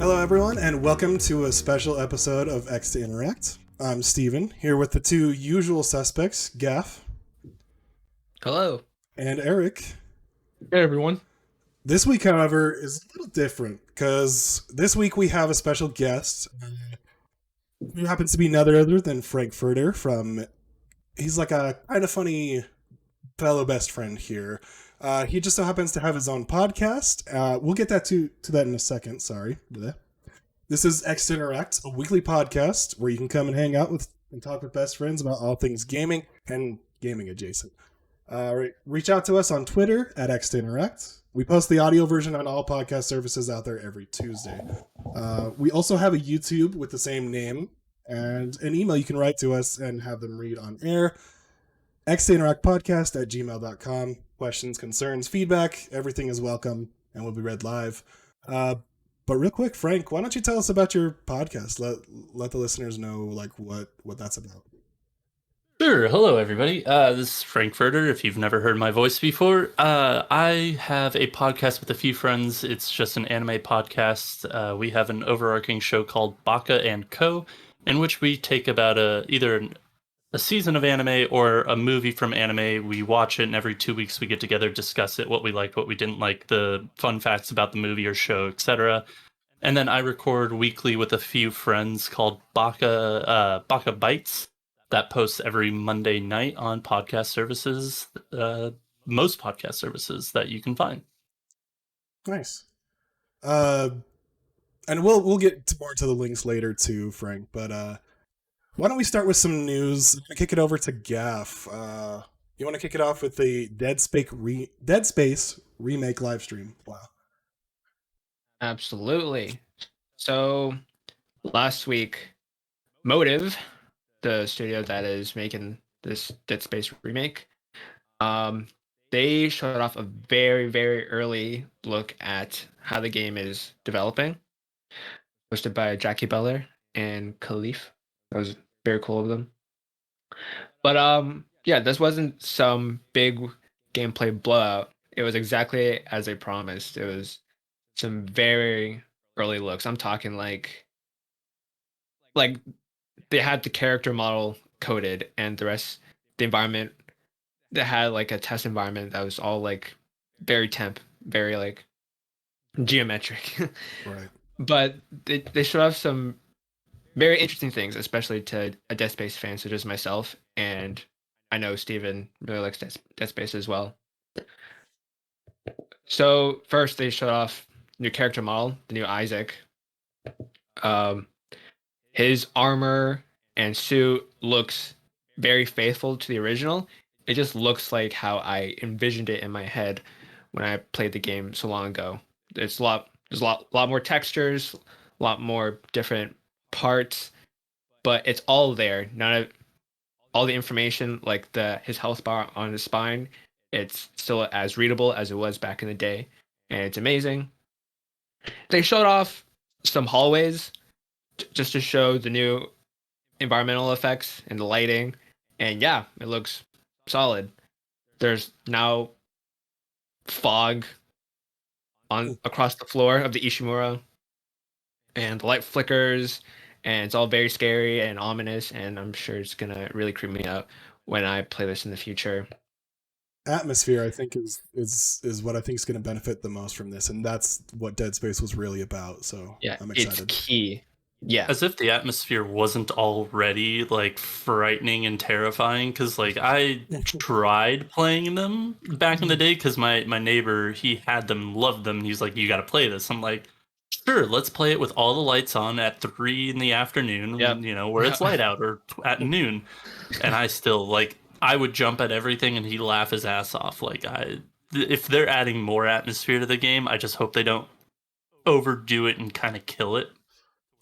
Hello, everyone, and welcome to a special episode of X to Interact. I'm Steven, here with the two usual suspects, Gaff Hello. and Eric. Hey, everyone. This week, however, is a little different, because this week we have a special guest who happens to be none other than FrankFurtter from... He's like a kind of funny fellow best friend here. He just so happens to have his own podcast. We'll get that to that in a second. Sorry. This is X to Interact, a weekly podcast where you can come and hang out with and talk with best friends about all things gaming and gaming adjacent. Reach out to us on Twitter at X to Interact. We post the audio version on all podcast services out there every Tuesday. We also have a YouTube with the same name and an email you can write to us and have them read on air. xtointeractpodcast@gmail.com. Questions, concerns, feedback, everything is welcome and will be read live. But real quick, Frank, why don't you tell us about your podcast? Let the listeners know like what that's about. Sure. Hello, everybody. This is FrankFurtter. If you've never heard my voice before, I have a podcast with a few friends. It's just an anime podcast. We have an overarching show called Baka and Co., in which we take about either a season of anime or a movie from anime. We watch it, and every 2 weeks we get together, discuss it, what we liked, what we didn't like, the fun facts about the movie or show, etc. And then I record weekly with a few friends called Baka Bites. That posts every Monday night on podcast services, most podcast services that you can find. Nice. And we'll get more to the links later too, Frank. But why don't we start with some news? Kick it over to Gaff. You want to kick it off with the Dead Space remake live stream? Wow. Absolutely. So last week, Motive, the studio that is making this Dead Space remake, they showed off a very, very early look at how the game is developing, hosted by Jackie Beller and Khalif. That was very cool of them. But yeah, this wasn't some big gameplay blowout. It was exactly as they promised. It was some very early looks. I'm talking like they had the character model coded, and the rest, the environment, they had like a test environment that was all like very temp, very like geometric. Right. But they showed off some very interesting things, especially to a Dead Space fan such as myself, and I know Steven really likes Dead Space as well. So first they showed off new character model, the new Isaac. His armor and suit looks very faithful to the original. It just looks like how I envisioned it in my head when I played the game so long ago. There's a lot more textures, a lot more different parts, but it's all there. All the information, like his health bar on his spine, it's still as readable as it was back in the day, and it's amazing. They showed off some hallways just to show the new environmental effects and the lighting, and yeah, it looks solid. There's now fog across the floor of the Ishimura, and the light flickers, and it's all very scary and ominous, and I'm sure it's gonna really creep me out when I play this in the future. Atmosphere, I think, is what I think is going to benefit the most from this, and that's what Dead Space was really about. So Yeah, I'm excited. It's key. Yeah, As if the atmosphere wasn't already like frightening and terrifying, because like I tried playing them back in the day because my neighbor, he had them, loved them, and he's like, you got to play this. I'm like, sure, let's play it with all the lights on at 3 in the afternoon. Yep. Where it's light out, or at noon. And I still like, I would jump at everything and he'd laugh his ass off. Like, if they're adding more atmosphere to the game, I just hope they don't overdo it and kind of kill it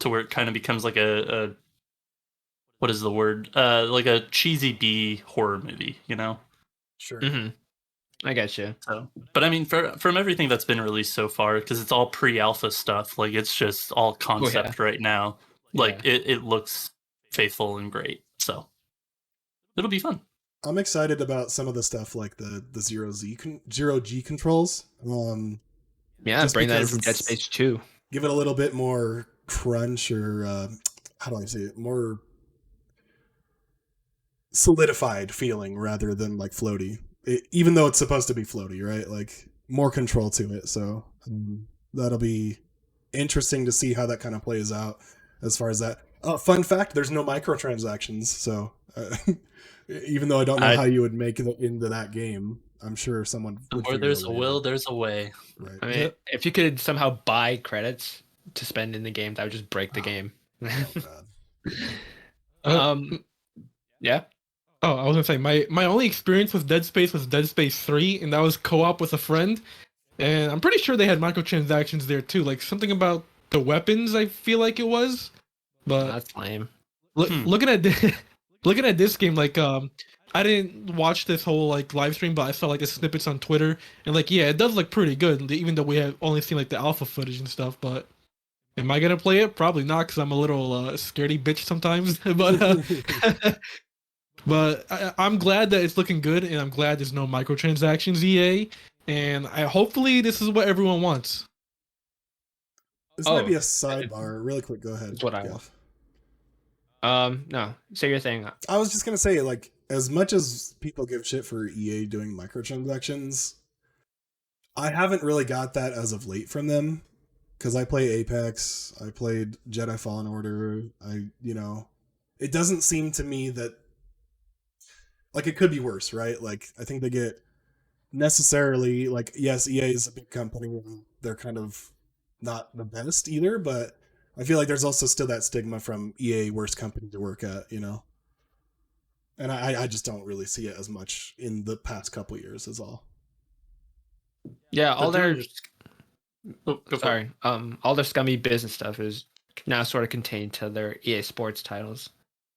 to where it kind of becomes like a what is the word? Like a cheesy B horror movie, Sure. Mm-hmm. I get you. So, but I mean, from everything that's been released so far, because it's all pre-alpha stuff, like it's just all concept right now. Like it looks faithful and great, so it'll be fun. I'm excited about some of the stuff like the zero G controls. Yeah, bring that in from Dead Space 2. give it a little bit more crunch, or how do I say it, more solidified feeling rather than like floaty. Even though it's supposed to be floaty, right? Like more control to it. So that'll be interesting to see how that kind of plays out as far as that. Fun fact: there's no microtransactions, so even though I don't know how you would make it into that game, I'm sure someone would. Where there's a will, there's a way. Right. I mean, if you could somehow buy credits to spend in the game, that would just break the game. Yeah. Oh, I was gonna say my only experience with Dead Space was Dead Space 3, and that was co-op with a friend. And I'm pretty sure they had microtransactions there too, like something about the weapons. I feel like it was, but That's lame. looking at looking at this game, like I didn't watch this whole like live stream, but I saw like the snippets on Twitter, and like yeah, it does look pretty good, even though we have only seen like the alpha footage and stuff. But am I gonna play it? Probably not, because I'm a little scaredy bitch sometimes. But but I'm glad that it's looking good, and I'm glad there's no microtransactions, EA. And hopefully this is what everyone wants. This might be a sidebar. Really quick, go ahead. That's what I want. No, say your thing. I was just gonna say, like, as much as people give shit for EA doing microtransactions, I haven't really got that as of late from them. Because I play Apex, I played Jedi Fallen Order, it doesn't seem to me that, like, it could be worse, right? Like, I think they get necessarily, like, yes, EA is a big company, and they're kind of not the best either, but I feel like there's also still that stigma from EA, worst company to work at, And I just don't really see it as much in the past couple years is all. Yeah, all their all their scummy business stuff is now sort of contained to their EA Sports titles.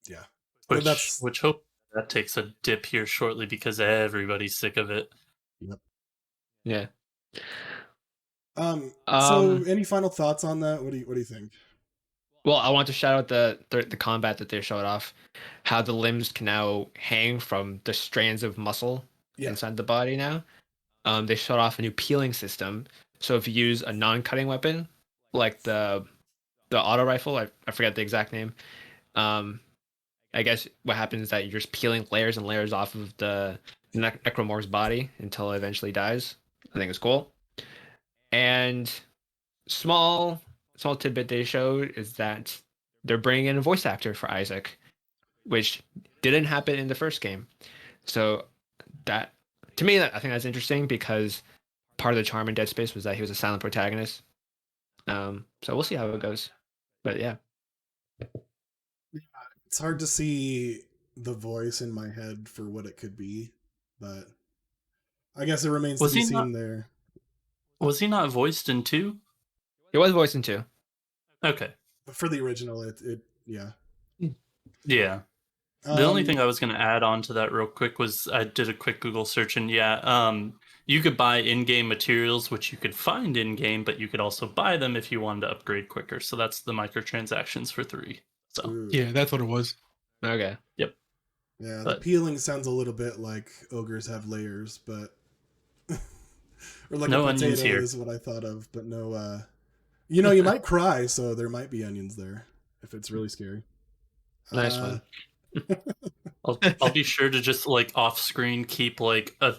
Yeah. Which hope that takes a dip here shortly because everybody's sick of it. Yep. Yeah. So any final thoughts on that? What do you think? Well, I want to shout out the combat that they showed off, how the limbs can now hang from the strands of muscle inside the body now. They showed off a new peeling system. So if you use a non-cutting weapon, like the auto rifle, I forget the exact name. I guess what happens is that you're just peeling layers and layers off of the necromorph's body until it eventually dies. I think it's cool. And small tidbit they showed is that they're bringing in a voice actor for Isaac, which didn't happen in the first game. So that, to me, I think that's interesting because part of the charm in Dead Space was that he was a silent protagonist. So we'll see how it goes. But yeah. It's hard to see the voice in my head for what it could be, but I guess it remains to be seen there. Was he not voiced in 2? He was voiced in 2. Okay. But for the original, it yeah. Yeah. The only thing I was going to add on to that real quick was I did a quick Google search, and you could buy in-game materials, which you could find in-game, but you could also buy them if you wanted to upgrade quicker. So that's the microtransactions for 3. So yeah, that's what it was. Okay. Yep. Yeah, the peeling sounds a little bit like ogres have layers, but or like no a potato onions here is what I thought of, but no. You might cry, so there might be onions there if it's really scary. Nice one. I'll be sure to just like off screen keep like a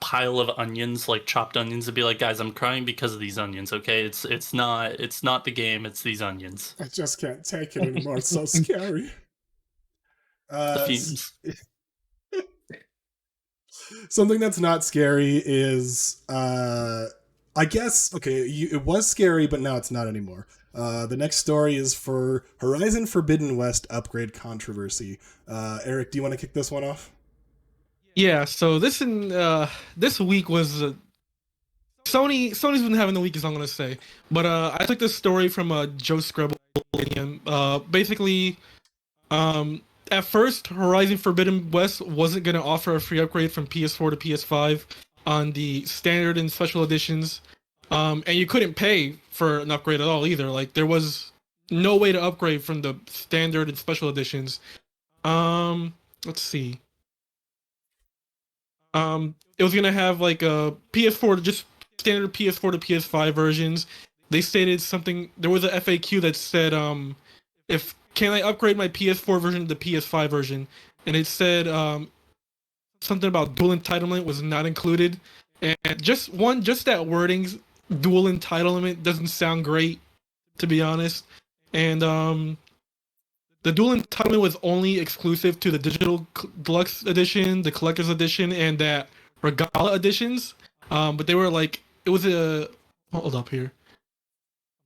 pile of onions, like chopped onions, and be like, guys, I'm crying because of these onions. Okay, it's not the game, it's these onions. I just can't take it anymore. It's so scary. The fumes. Something that's not scary is I guess it was scary, but now it's not anymore. The next story is for Horizon Forbidden West upgrade controversy. Eric, do you want to kick this one off? Yeah, so this week was Sony's been having the weakest, I'm gonna say. But I took this story from Joe Scrabble. Basically, at first, Horizon Forbidden West wasn't gonna offer a free upgrade from PS4 to PS5 on the standard and special editions, and you couldn't pay for an upgrade at all either. Like there was no way to upgrade from the standard and special editions. Let's see. It was gonna have like a PS4 just standard PS4 to PS5 versions. they stated something. There was a FAQ that said, if can I upgrade my PS4 version to the PS5 version, and it said something about dual entitlement was not included, and just that wording, dual entitlement, doesn't sound great, to be honest. And the dual entitlement was only exclusive to the digital deluxe edition, the collector's edition, and that regala editions. But they were like, it was a hold up here.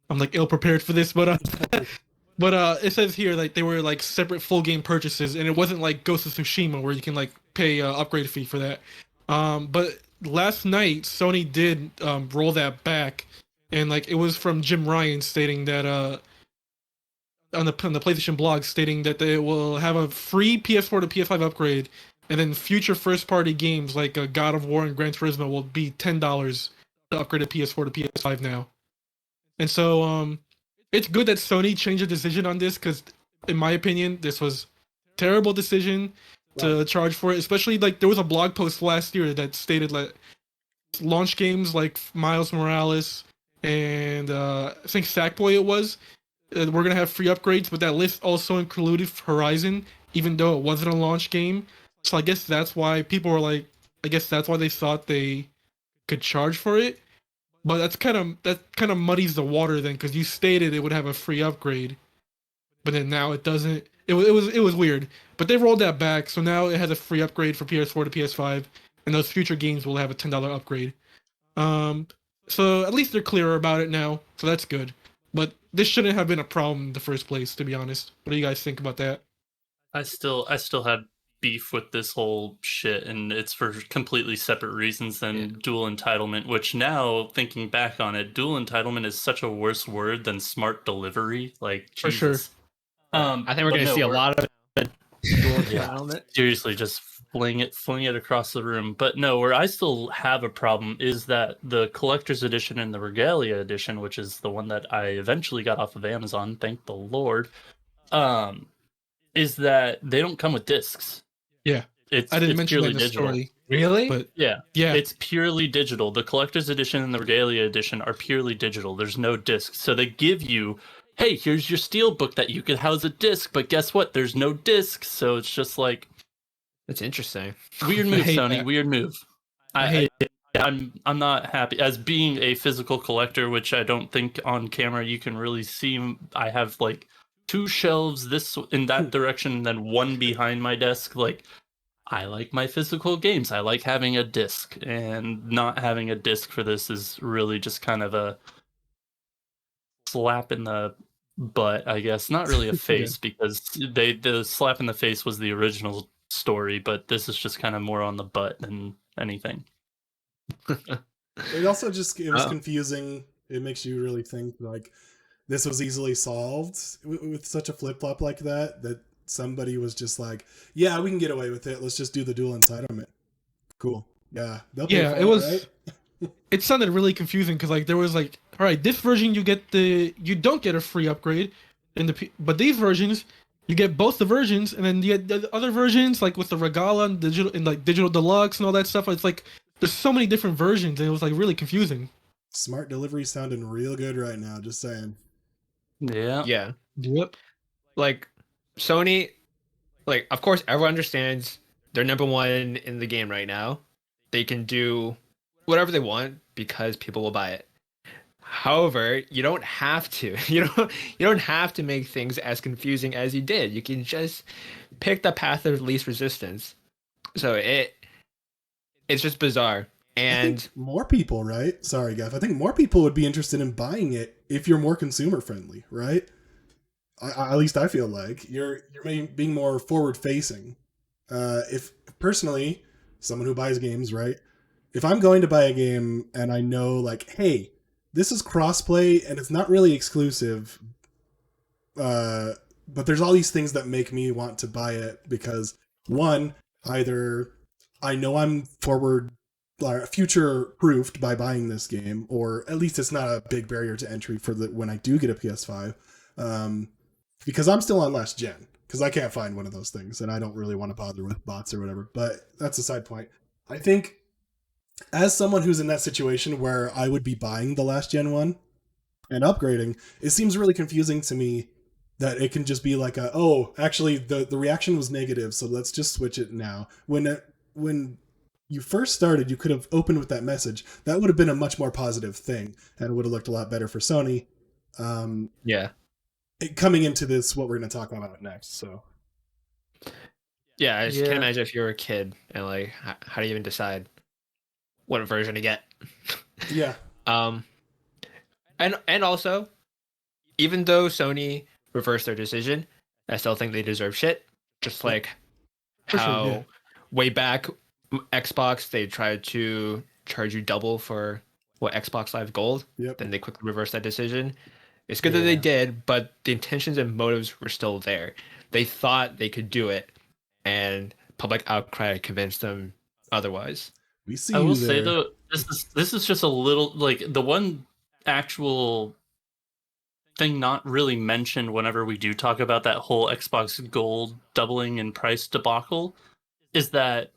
I'm like ill prepared for this, but it says here like they were like separate full game purchases, and it wasn't like Ghost of Tsushima where you can like pay upgrade fee for that. But last night Sony did roll that back, and like it was from Jim Ryan stating that on the PlayStation blog stating that they will have a free PS4 to PS5 upgrade, and then future first party games like God of War and Gran Turismo will be $10 to upgrade a PS4 to PS5 now. And so it's good that Sony changed a decision on this, because in my opinion this was a terrible decision to charge for it. Especially like there was a blog post last year that stated like launch games like Miles Morales and I think Sackboy it was, we're gonna have free upgrades, but that list also included Horizon, even though it wasn't a launch game. So I guess that's why people were like, I guess that's why they thought they could charge for it. But that kind of muddies the water then, because you stated it would have a free upgrade, but then now it doesn't. It was weird. But they rolled that back, so now it has a free upgrade for PS4 to PS5, and those future games will have a $10 upgrade. So at least they're clearer about it now, so that's good. But this shouldn't have been a problem in the first place, to be honest. What do you guys think about that? I still had beef with this whole shit, and it's for completely separate reasons than dual entitlement, which now thinking back on it, dual entitlement is such a worse word than smart delivery. Like, for Jesus. sure. I think we're going to see a lot of dual entitlement. Seriously, just fling it across the room. But no, where I still have a problem is that the collector's edition and the regalia edition, which is the one that I eventually got off of Amazon, thank the Lord, is that they don't come with discs. Yeah, I didn't mention that in the digital. story. Really? But yeah, it's purely digital. The collector's edition and the regalia edition are purely digital. There's no discs, so they give you, hey, here's your steelbook that you could house a disc, but guess what? There's no discs, so it's just like, that's interesting. Weird move, Sony. That. Weird move. I'm not happy as being a physical collector, which I don't think on camera you can really see. I have like 2 shelves this in that direction, and then one behind my desk. Like, I like my physical games. I like having a disc, and not having a disc for this is really just kind of a slap in the butt, I guess. Not really a face, because the slap in the face was the original story, but this is just kind of more on the butt than anything. It also just was confusing. It makes you really think like this was easily solved with such a flip-flop like that somebody was just like, yeah, we can get away with it, let's just do the dual entitlement. Cool. Yeah, it was right? It sounded really confusing, because like there was like, all right, this version you don't get a free upgrade but these versions you get both the versions, and then you get the other versions like with the regala and digital deluxe and all that stuff. It's like there's so many different versions, and it was like really confusing. Smart delivery sounding real good right now, just saying. Yeah. Yep. Like Sony, like of course everyone understands they're number one in the game right now. They can do whatever they want because people will buy it. However, you don't have to. You don't have to make things as confusing as you did. You can just pick the path of least resistance. So it's just bizarre. And more people, right? Sorry, Gav. I think more people would be interested in buying it if you're more consumer friendly, right? At least I feel like you're being more forward facing. If personally, someone who buys games, right? If I'm going to buy a game and I know like, hey, this is crossplay and it's not really exclusive, but there's all these things that make me want to buy it because one, either I know I'm future proofed by buying this game, or at least it's not a big barrier to entry for when I do get a PS5, because I'm still on last gen, because I can't find one of those things and I don't really want to bother with bots or whatever, but that's a side point. I think as someone who's in that situation where I would be buying the last gen one, and upgrading, it seems really confusing to me that it can just be like actually the reaction was negative, so let's just switch it now. When you first started, you could have opened with that message. That would have been a much more positive thing, and it would have looked a lot better for Sony. Yeah. Coming into this, what we're going to talk about next. So, yeah, I just can't imagine if you're a kid and like, how do you even decide what version to get? Yeah. And also, even though Sony reversed their decision, I still think they deserve shit. Just like how way back Xbox, they tried to charge you double for what Xbox Live Gold. Yep. Then they quickly reversed that decision. It's good that they did, but the intentions and motives were still there. They thought they could do it, and public outcry convinced them otherwise. We see. I will say though, this is just a little like the one actual thing not really mentioned whenever we do talk about that whole Xbox Gold doubling in price debacle is that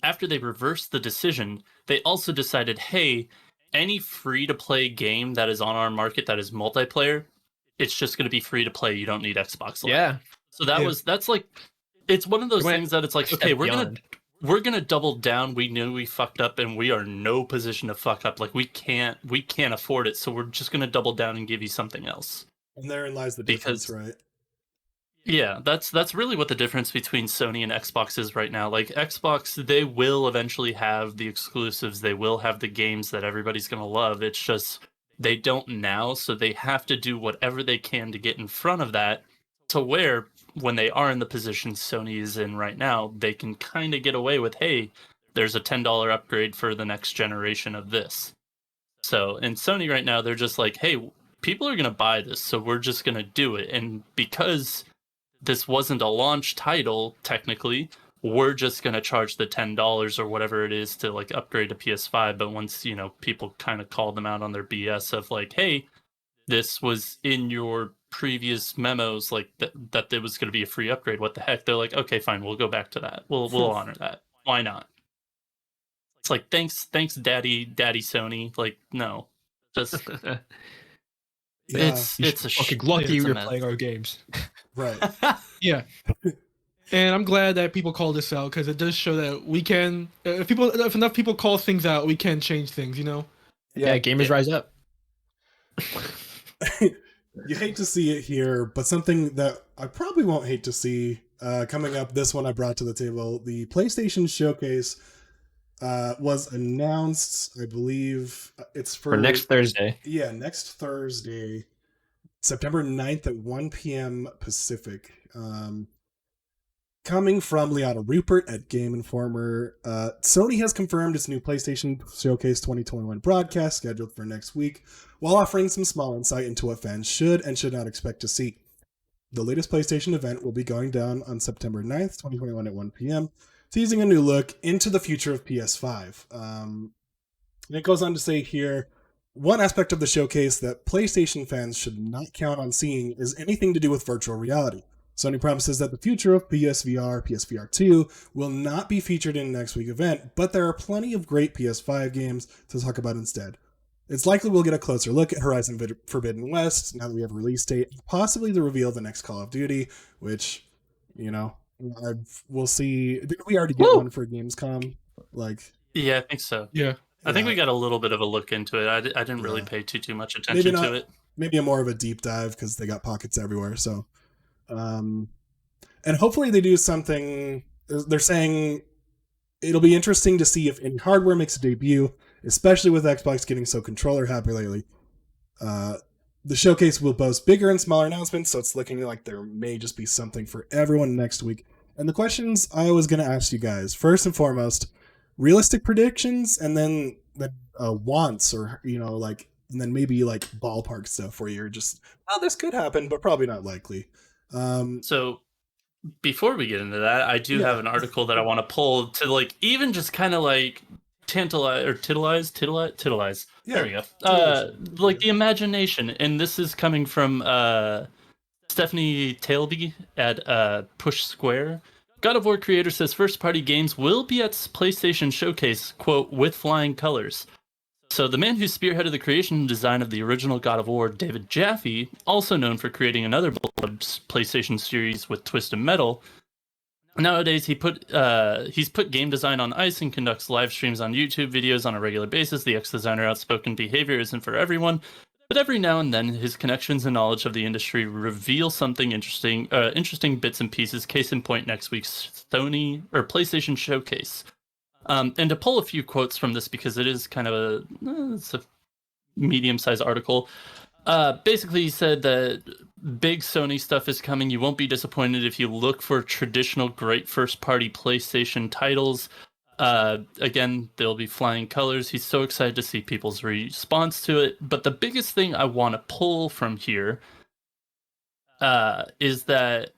after they reversed the decision, they also decided, hey, any free-to-play game that is on our market that is multiplayer, it's just going to be free to play. You don't need Xbox Live. Yeah. So that's like, it's one of those things that it's like, okay, we're gonna double down. We knew we fucked up, and we are in no position to fuck up. Like we can't afford it. So we're just gonna double down and give you something else. And therein lies the difference, right? Yeah, that's really what the difference between Sony and Xbox is right now. Like Xbox, they will eventually have the exclusives. They will have the games that everybody's going to love. It's just they don't now, so they have to do whatever they can to get in front of that to where when they are in the position Sony is in right now, they can kind of get away with, hey, there's a $10 upgrade for the next generation of this. So in Sony right now, they're just like, hey, people are going to buy this, so we're just going to do it. And because this wasn't a launch title, technically, we're just going to charge the $10 or whatever it is to like upgrade to PS5. But once, people kind of called them out on their BS of like, hey, this was in your previous memos, like that there was going to be a free upgrade. What the heck? They're like, okay, fine, we'll go back to that. We'll honor that. Why not? It's like, thanks, daddy Sony. Like, no, just it's a fucking lucky it's a you're mess. playing our games. Right. Yeah. And I'm glad that people call this out because it does show that we can, if enough people call things out, we can change things, Yeah, gamers rise up. You hate to see it here, but something that I probably won't hate to see coming up, this one I brought to the table, the PlayStation Showcase was announced, I believe it's for next Thursday. Yeah, next Thursday, September 9th at 1 p.m. Pacific. Coming from Liana Rupert at Game Informer, Sony has confirmed its new PlayStation Showcase 2021 broadcast scheduled for next week, while offering some small insight into what fans should and should not expect to see. The latest PlayStation event will be going down on September 9th, 2021 at 1 p.m., teasing a new look into the future of PS5. And it goes on to say here, one aspect of the showcase that PlayStation fans should not count on seeing is anything to do with virtual reality. Sony promises that the future of PSVR, PSVR 2 will not be featured in next week's event, but there are plenty of great PS5 games to talk about instead. It's likely we'll get a closer look at Horizon Forbidden West now that we have a release date, possibly the reveal of the next Call of Duty, which, we'll see. Did we already get one for Gamescom? Yeah, I think so. Yeah. I think we got a little bit of a look into it. I didn't really pay too much attention to it. Maybe a more of a deep dive because they got pockets everywhere. So, and hopefully they do something. They're saying it'll be interesting to see if any hardware makes a debut, especially with Xbox getting so controller happy lately. The showcase will boast bigger and smaller announcements, so it's looking like there may just be something for everyone next week. And the questions I was going to ask you guys, first and foremost, realistic predictions, and then the wants, or and then maybe ballpark stuff where you're just, this could happen, but probably not likely. So before we get into that, I do have an article that I want to pull to even just kind of titilize. Yeah, there we go. The imagination, and this is coming from Stephanie Tailby at Push Square. God of War creator says first-party games will be at PlayStation Showcase, quote, with flying colors. So the man who spearheaded the creation and design of the original God of War, David Jaffe, also known for creating another beloved PlayStation series with Twisted Metal, nowadays he's put game design on ice and conducts live streams on YouTube videos on a regular basis. The ex-designer outspoken behavior isn't for everyone, but every now and then his connections and knowledge of the industry reveal something interesting bits and pieces. Case in point, next week's Sony or PlayStation showcase. And to pull a few quotes from this, because it is kind of it's a medium-sized article. Basically, he said that big Sony stuff is coming. You won't be disappointed if you look for traditional great first-party PlayStation titles. Again, they'll be flying colors. He's so excited to see people's response to it. But the biggest thing I want to pull from here is that,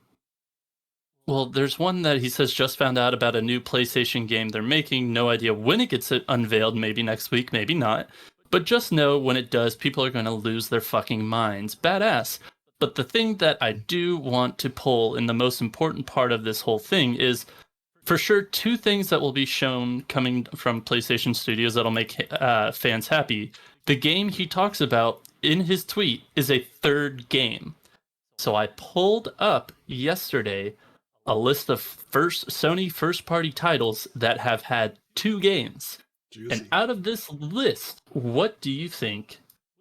well, there's one that he says just found out about a new PlayStation game they're making. No idea when it gets unveiled. Maybe next week, maybe not. But just know when it does, people are going to lose their fucking minds. Badass. But the thing that I do want to pull in the most important part of this whole thing is, for sure, two things that will be shown coming from PlayStation Studios that'll make fans happy. The game he talks about in his tweet is a third game. So I pulled up yesterday a list of Sony first-party titles that have had 2 games. Juicy. And out of this list, what do you think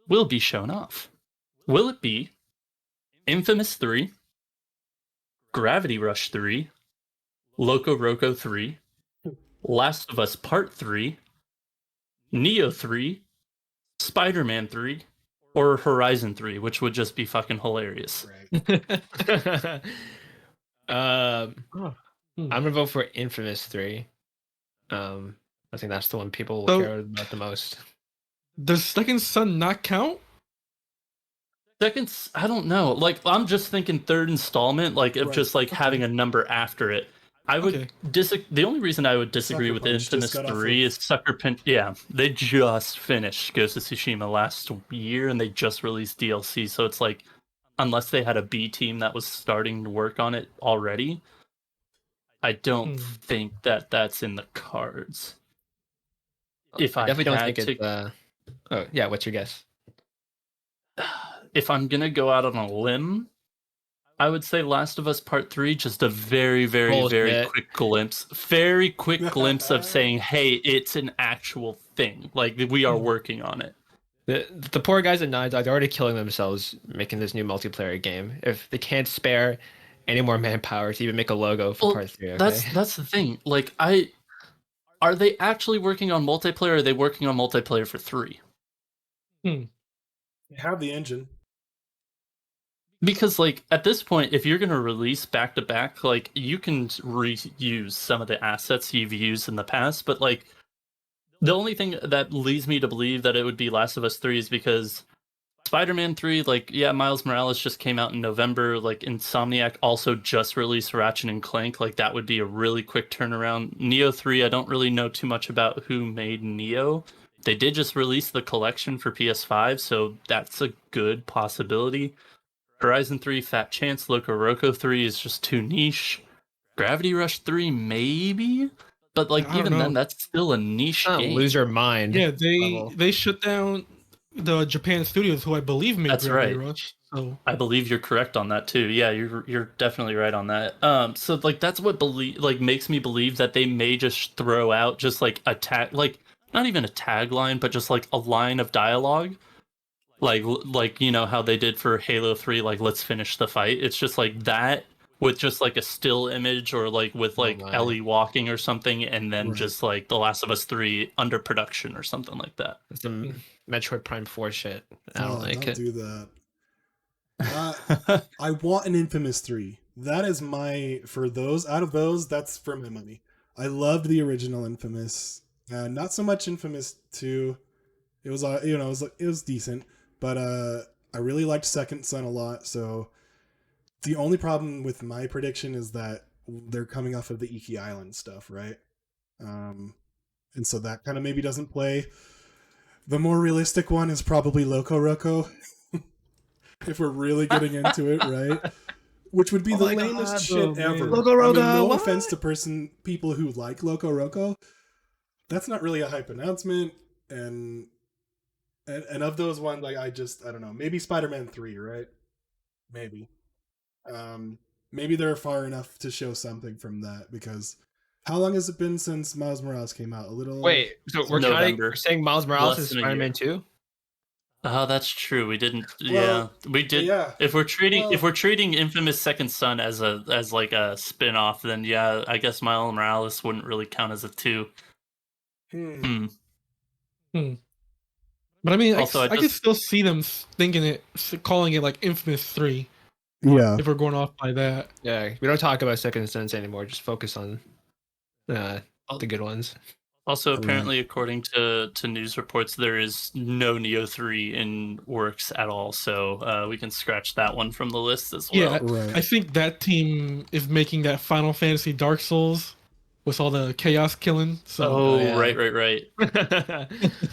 will be shown off? Will it be Infamous 3, Gravity Rush 3, Loco Roco 3, Last of Us Part 3, Neo 3, Spider-Man 3, or Horizon 3, which would just be fucking hilarious. Right. I'm gonna vote for Infamous 3. I think that's the one people will care about the most. Does Second Son not count? Seconds, I don't know. Like, I'm just thinking third installment, like of just like having a number after it. I would the only reason I would disagree Sucker with Punch Infamous just got 3 off is Sucker Punch. Yeah, they just finished Ghost of Tsushima last year and they just released DLC, so it's like, unless they had a B team that was starting to work on it already, I don't think that that's in the cards. If I definitely don't think to, it's. Oh yeah, what's your guess? If I'm gonna go out on a limb, I would say Last of Us Part 3, just a very, very, very quick glimpse. Very quick glimpse of saying, hey, it's an actual thing. Like, we are working on it. The poor guys at Naughty Dog are already killing themselves making this new multiplayer game. If they can't spare any more manpower to even make a logo for Part 3, okay? That's the thing. Like, are they actually working on multiplayer, or are they working on multiplayer for 3? They have the engine. Because, like, at this point, if you're going to release back-to-back, like, you can reuse some of the assets you've used in the past, but, like, the only thing that leads me to believe that it would be Last of Us 3 is because Spider-Man 3, like, yeah, Miles Morales just came out in November, like, Insomniac also just released Ratchet & Clank, like, that would be a really quick turnaround. Neo 3, I don't really know too much about who made Neo. They did just release the collection for PS5, so that's a good possibility. Horizon 3, fat chance. Loco Roco 3 is just too niche. Gravity Rush 3, maybe? But, like, even then, that's still a niche game. Lose your mind. Yeah, they shut down the Japan studios, who I believe made Gravity Rush. So I believe you're correct on that, too. Yeah, you're definitely right on that. So, like, that's what makes me believe that they may just throw out just, like, a tag... Like, not even a tagline, but just, like, a line of dialogue. Like you know how they did for Halo 3, like, let's finish the fight. It's just like that with just like a still image, or like with like Ellie walking or something, and then just like The Last of Us 3 under production or something like that. It's the Metroid Prime 4 shit. I don't like it. Do that. I want an Infamous 3. That is out of those, that's for my money. I loved the original Infamous. Not so much Infamous 2. It was it was decent. But I really liked Second Son a lot, so the only problem with my prediction is that they're coming off of the Iki Island stuff, right? And so that kind of maybe doesn't play. The more realistic one is probably Loco Roco, if we're really getting into it, right? Which would be the lamest shit ever. Loco Roco, no offense to people who like Loco Roco. That's not really a hype announcement, and And of those ones, like I don't know, maybe Spider-Man 3, right? Maybe. Maybe they're far enough to show something from that because how long has it been since Miles Morales came out? A little. Wait, so November. we're saying Miles Morales Less is than a Spider-Man year. 2? Oh, that's true. We didn't. Well, we did. yeah. If we're Well- treating Infamous Second Son as like a spin-off, then yeah, I guess Miles Morales wouldn't really count as a 2. Hmm. But I mean, Also, I could still see them calling it like Infamous 3 Yeah. if we're going off by that. Yeah, we don't talk about Second Sons anymore. Just focus on the good ones. Also, Right. apparently, according to news reports, there is no Neo 3 in works at all, so we can scratch that one from the list as well. Yeah, Right. I think that team is making that Final Fantasy Dark Souls with all the chaos killing. So Oh, yeah. right.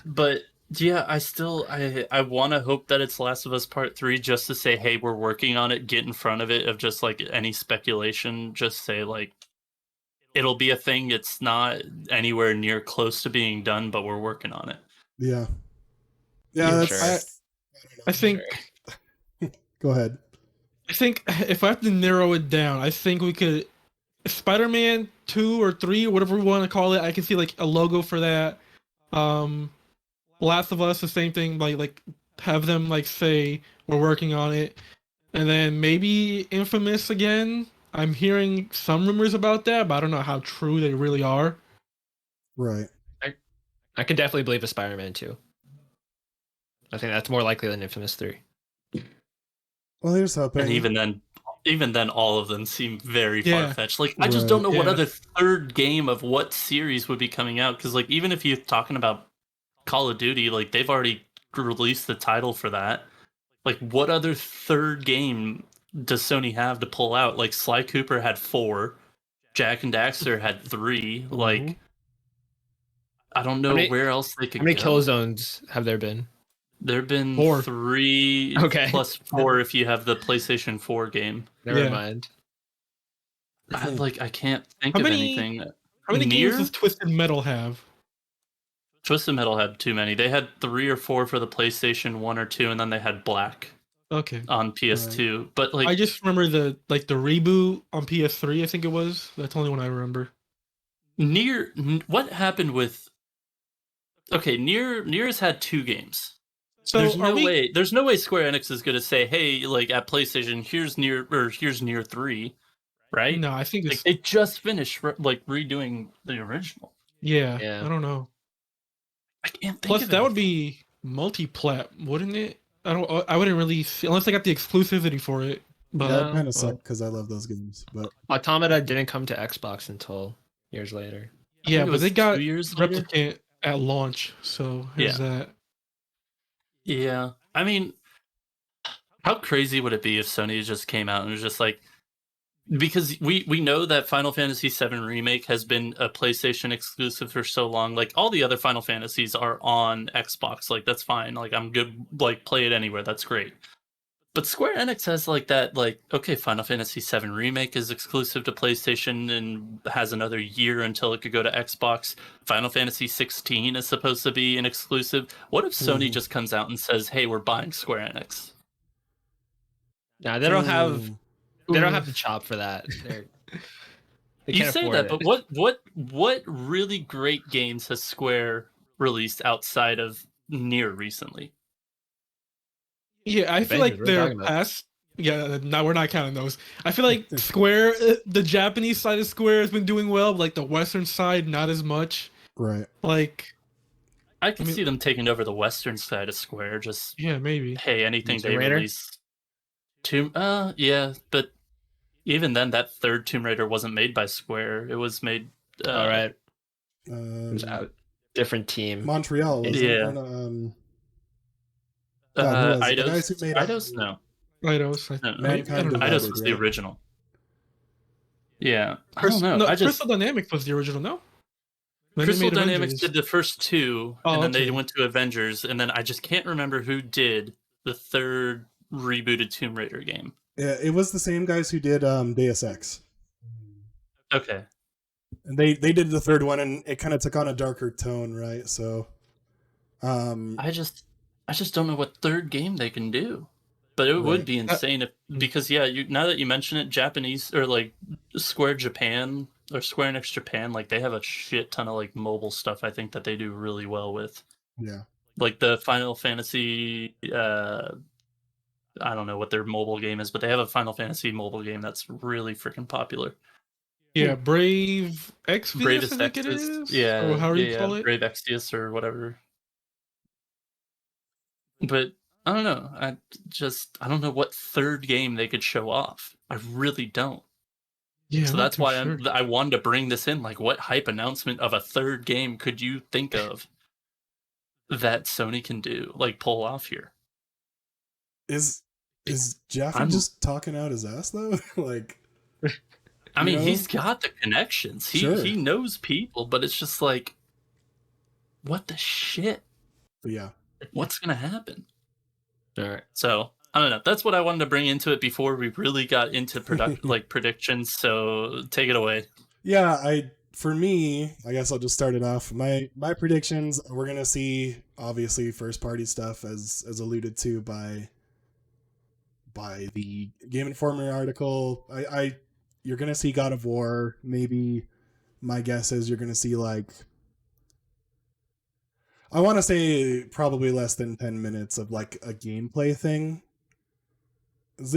But yeah, I want to hope that it's Last of Us Part 3 just to say, hey, we're working on it, get in front of it, of just like any speculation, just say like, it'll be a thing. It's not anywhere near close to being done, but we're working on it. Yeah. Yeah, Yeah, that's. sure. I think Go ahead. I think if I have to narrow it down, I think we could Spider-Man 2 or 3 or whatever we want to call it. I can see like a logo for that. Last of Us, the same thing. Like have them like say we're working on it, and then maybe Infamous again. I'm hearing some rumors about that, but I don't know how true they really are. Right. I could definitely believe a Spider-Man 2. I think that's more likely than Infamous 3. Well, here's hoping. And even then, all of them seem very Yeah. far-fetched. Like, I just don't know what Yeah. other third game of what series would be coming out. Because, like, even if you're talking about Call of Duty, like, they've already released the title for that. Like, what other third game does Sony have to pull out? Like, Sly Cooper had 4. Jak and Daxter had 3. Like, I don't know where else they could How many go. kill zones have there been? There have been 4. 3 Okay. plus 4 if you have the PlayStation 4 game. Never Yeah. mind. I can't think How of many- anything. How many Nier? games does Twisted Metal have? Twisted Metal had too many. They had 3 or 4 for the PlayStation 1 or 2, and then they had Black Okay. on PS2. But like, I just remember the reboot on PS3. I think it was. That's the only one I remember. Nier, what happened with? Okay, Nier has had 2 games. So There's no are we? way. There's no way Square Enix is going to say, "Hey, like at PlayStation, here's Nier 3," right? No, I think it's Like they just finished like redoing the original. yeah. Yeah. I don't know. I can't think Plus, of that would anything. be multi-plat, wouldn't it? I wouldn't really see, unless they got the exclusivity for it. But That No. kind of sucked because I love those games. But Automata didn't come to Xbox until years later. I yeah, think it but was they got 2 years later. Replicant at launch, so here's that. Yeah. I mean, how crazy would it be if Sony just came out and was just like, because we know that Final Fantasy VII Remake has been a PlayStation exclusive for so long. Like all the other Final Fantasies are on Xbox. Like that's fine. Like I'm good. Like play it anywhere. That's great. But Square Enix has like that. Like okay, Final Fantasy VII Remake is exclusive to PlayStation and has another year until it could go to Xbox. Final Fantasy 16 is supposed to be an exclusive. What if Sony just comes out and says, "Hey, we're buying Square Enix"? Nah, they don't have Ooh. the chop for that. They You can't say afford that, it. but what really great games has Square released outside of Nier recently? Yeah, I feel Avengers, like what are we their talking about? past. Yeah, no, we're not counting those. I feel like Square, the Japanese side of Square has been doing well, but like the Western side, not as much. right. Like, I can I mean- see them taking over the Western side of Square. Just yeah, maybe. hey, anything Tomb they Raider? release. Yeah, but even then, that third Tomb Raider wasn't made by Square. It was made. All right, it was Um, out. Different team. Montreal. Was Yeah. It? Or no, God, who was it? The guys who Eidos. made, Eidos, no. Eidos. No, I Mankind don't know. Divided, Eidos was right? the original. Yeah, I don't know. No, I just Crystal Dynamics was the original, no? Then they Crystal made Dynamics Avengers. did the first 2, Oh, and then they okay. went to Avengers, and then I just can't remember who did the third rebooted Tomb Raider game. Yeah, it was the same guys who did Deus Ex. Okay. And they did the third one, and it kind of took on a darker tone, right? So, I just I just don't know what third game they can do. But it would Right. be insane if, because now that you mention it, Japanese or like Square Japan or Square Enix Japan, like they have a shit ton of like mobile stuff. I think that they do really well with, Yeah. like the Final Fantasy. I don't know what their mobile game is, but they have a Final Fantasy mobile game that's really freaking popular. Yeah, Brave Exvius, I Bravest think it Exodus, is, or however you call it. Brave Exodus or whatever. But I don't know. I don't know what third game they could show off. I really don't. Yeah, So I'm not that's too why sure. I wanted to bring this in. Like, what hype announcement of a third game could you think of that Sony can do, like pull off here? Is Jaffe I'm- just talking out his ass though? Like, I mean, know? he's got the connections. He knows people, but it's just like, what the shit? yeah. What's gonna happen? All right. So I don't know. That's what I wanted to bring into it before we really got into like predictions. So take it away. Yeah, for me, I guess I'll just start it off. My predictions, we're gonna see obviously first party stuff as alluded to by the Game Informer article. You're gonna see God of War. Maybe my guess is you're gonna see like, I want to say probably less than 10 minutes of like a gameplay thing.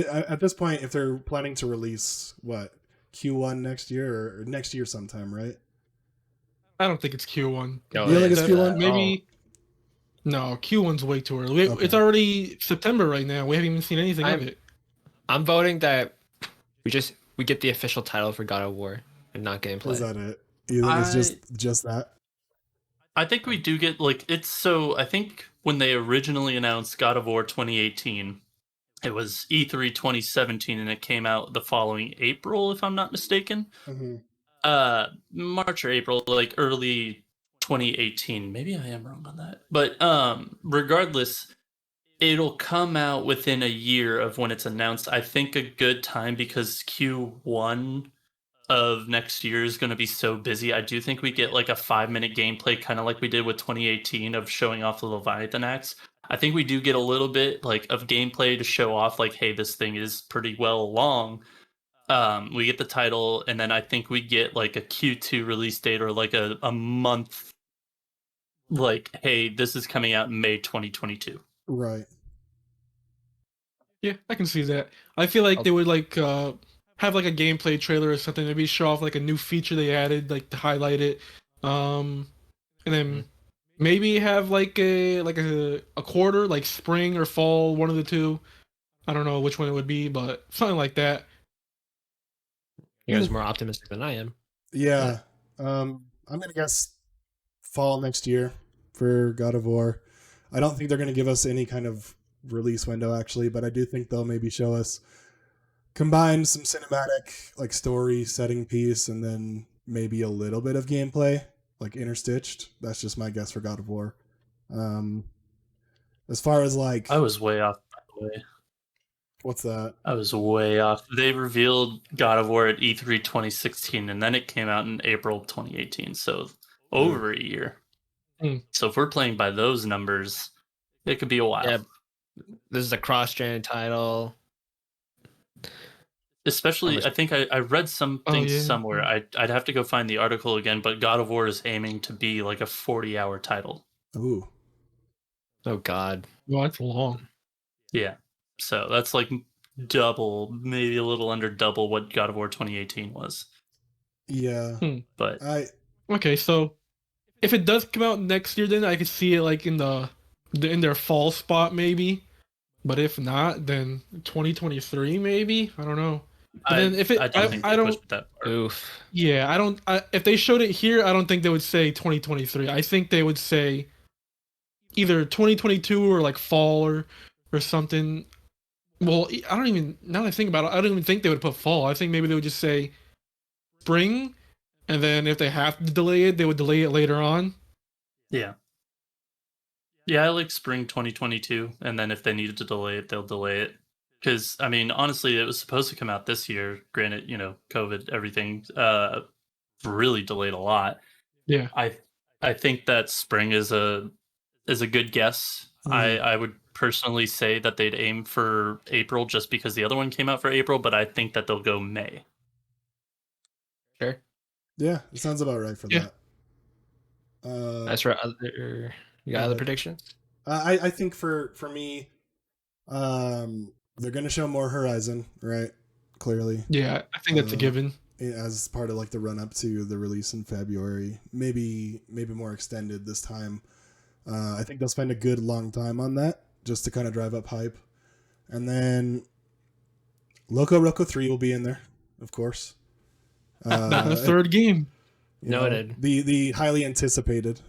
At this point, if they're planning to release what, Q1 next year or next year sometime, right? I don't think it's Q1. No, You don't think it it's is. Q1? Maybe. No, Q1's way too early. Okay. It's already September right now. We haven't even seen anything of it. I'm voting that we get the official title for God of War and not gameplay. Is that it? You think it's just that? I think we do get like it's so. I think when they originally announced God of War 2018, it was E3 2017, and it came out the following April, if I'm not mistaken. Mm-hmm. March or April, like early 2018. Maybe I am wrong on that, but regardless, it'll come out within a year of when it's announced. I think a good time because Q1 of next year is going to be so busy. I do think we get like a 5-minute gameplay, kind of like we did with 2018 of showing off the Leviathan axe. I think we do get a little bit like of gameplay to show off like, hey, this thing is pretty well along. We get the title, and then I think we get like a Q2 release date or like a month. Like, hey, this is coming out in May 2022. Right. Yeah, I can see that. I feel like they would like have like a gameplay trailer or something, maybe show off like a new feature they added, like to highlight it. And then maybe have like a quarter, like spring or fall, one of the two. I don't know which one it would be, but something like that. You guys are more optimistic than I am. Yeah. I'm gonna guess fall next year for God of War. I don't think they're gonna give us any kind of release window actually, but I do think they'll maybe show us combine some cinematic like story setting piece and then maybe a little bit of gameplay like interstitched. That's just my guess for God of War. As far as like, I was way off, by the way. What's that? I was way off. They revealed God of War at E3 2016, and then it came out in April 2018, so over a year. So if we're playing by those numbers, it could be a while. Yeah, this is a cross-gen title. Especially, I think I read something somewhere. I'd have to go find the article again, but God of War is aiming to be like a 40-hour title. Ooh. Oh, God. Well, that's long. Yeah. So that's like double, maybe a little under double what God of War 2018 was. Yeah. But okay, so if it does come out next year, then I could see it like in their fall spot maybe. But if not, then 2023 maybe. I don't know. But then if it, I don't think they pushed that far. Oof. Yeah, I don't. If they showed it here, I don't think they would say 2023. I think they would say either 2022 or like fall or something. Well, I don't even. Now that I think about it, I don't even think they would put fall. I think maybe they would just say spring, and then if they have to delay it, they would delay it later on. Yeah. Yeah, I like spring 2022, and then if they needed to delay it, they'll delay it. Because, I mean, honestly, it was supposed to come out this year. Granted, COVID, everything really delayed a lot. Yeah. I think that spring is a is a good guess. I would personally say that they'd aim for April just because the other one came out for April, but I think that they'll go May. Sure. Yeah, it sounds about right for Yeah. that. That's for other. You got other predictions? I think for me, they're gonna show more Horizon, right? Clearly, Yeah, I think that's a given. as part of like the run up to the release in February. Maybe more extended this time. I think they'll spend a good long time on that just to kind of drive up hype, and then Loco Roco 3 will be in there, of course. Not the third game. Noted. The highly anticipated.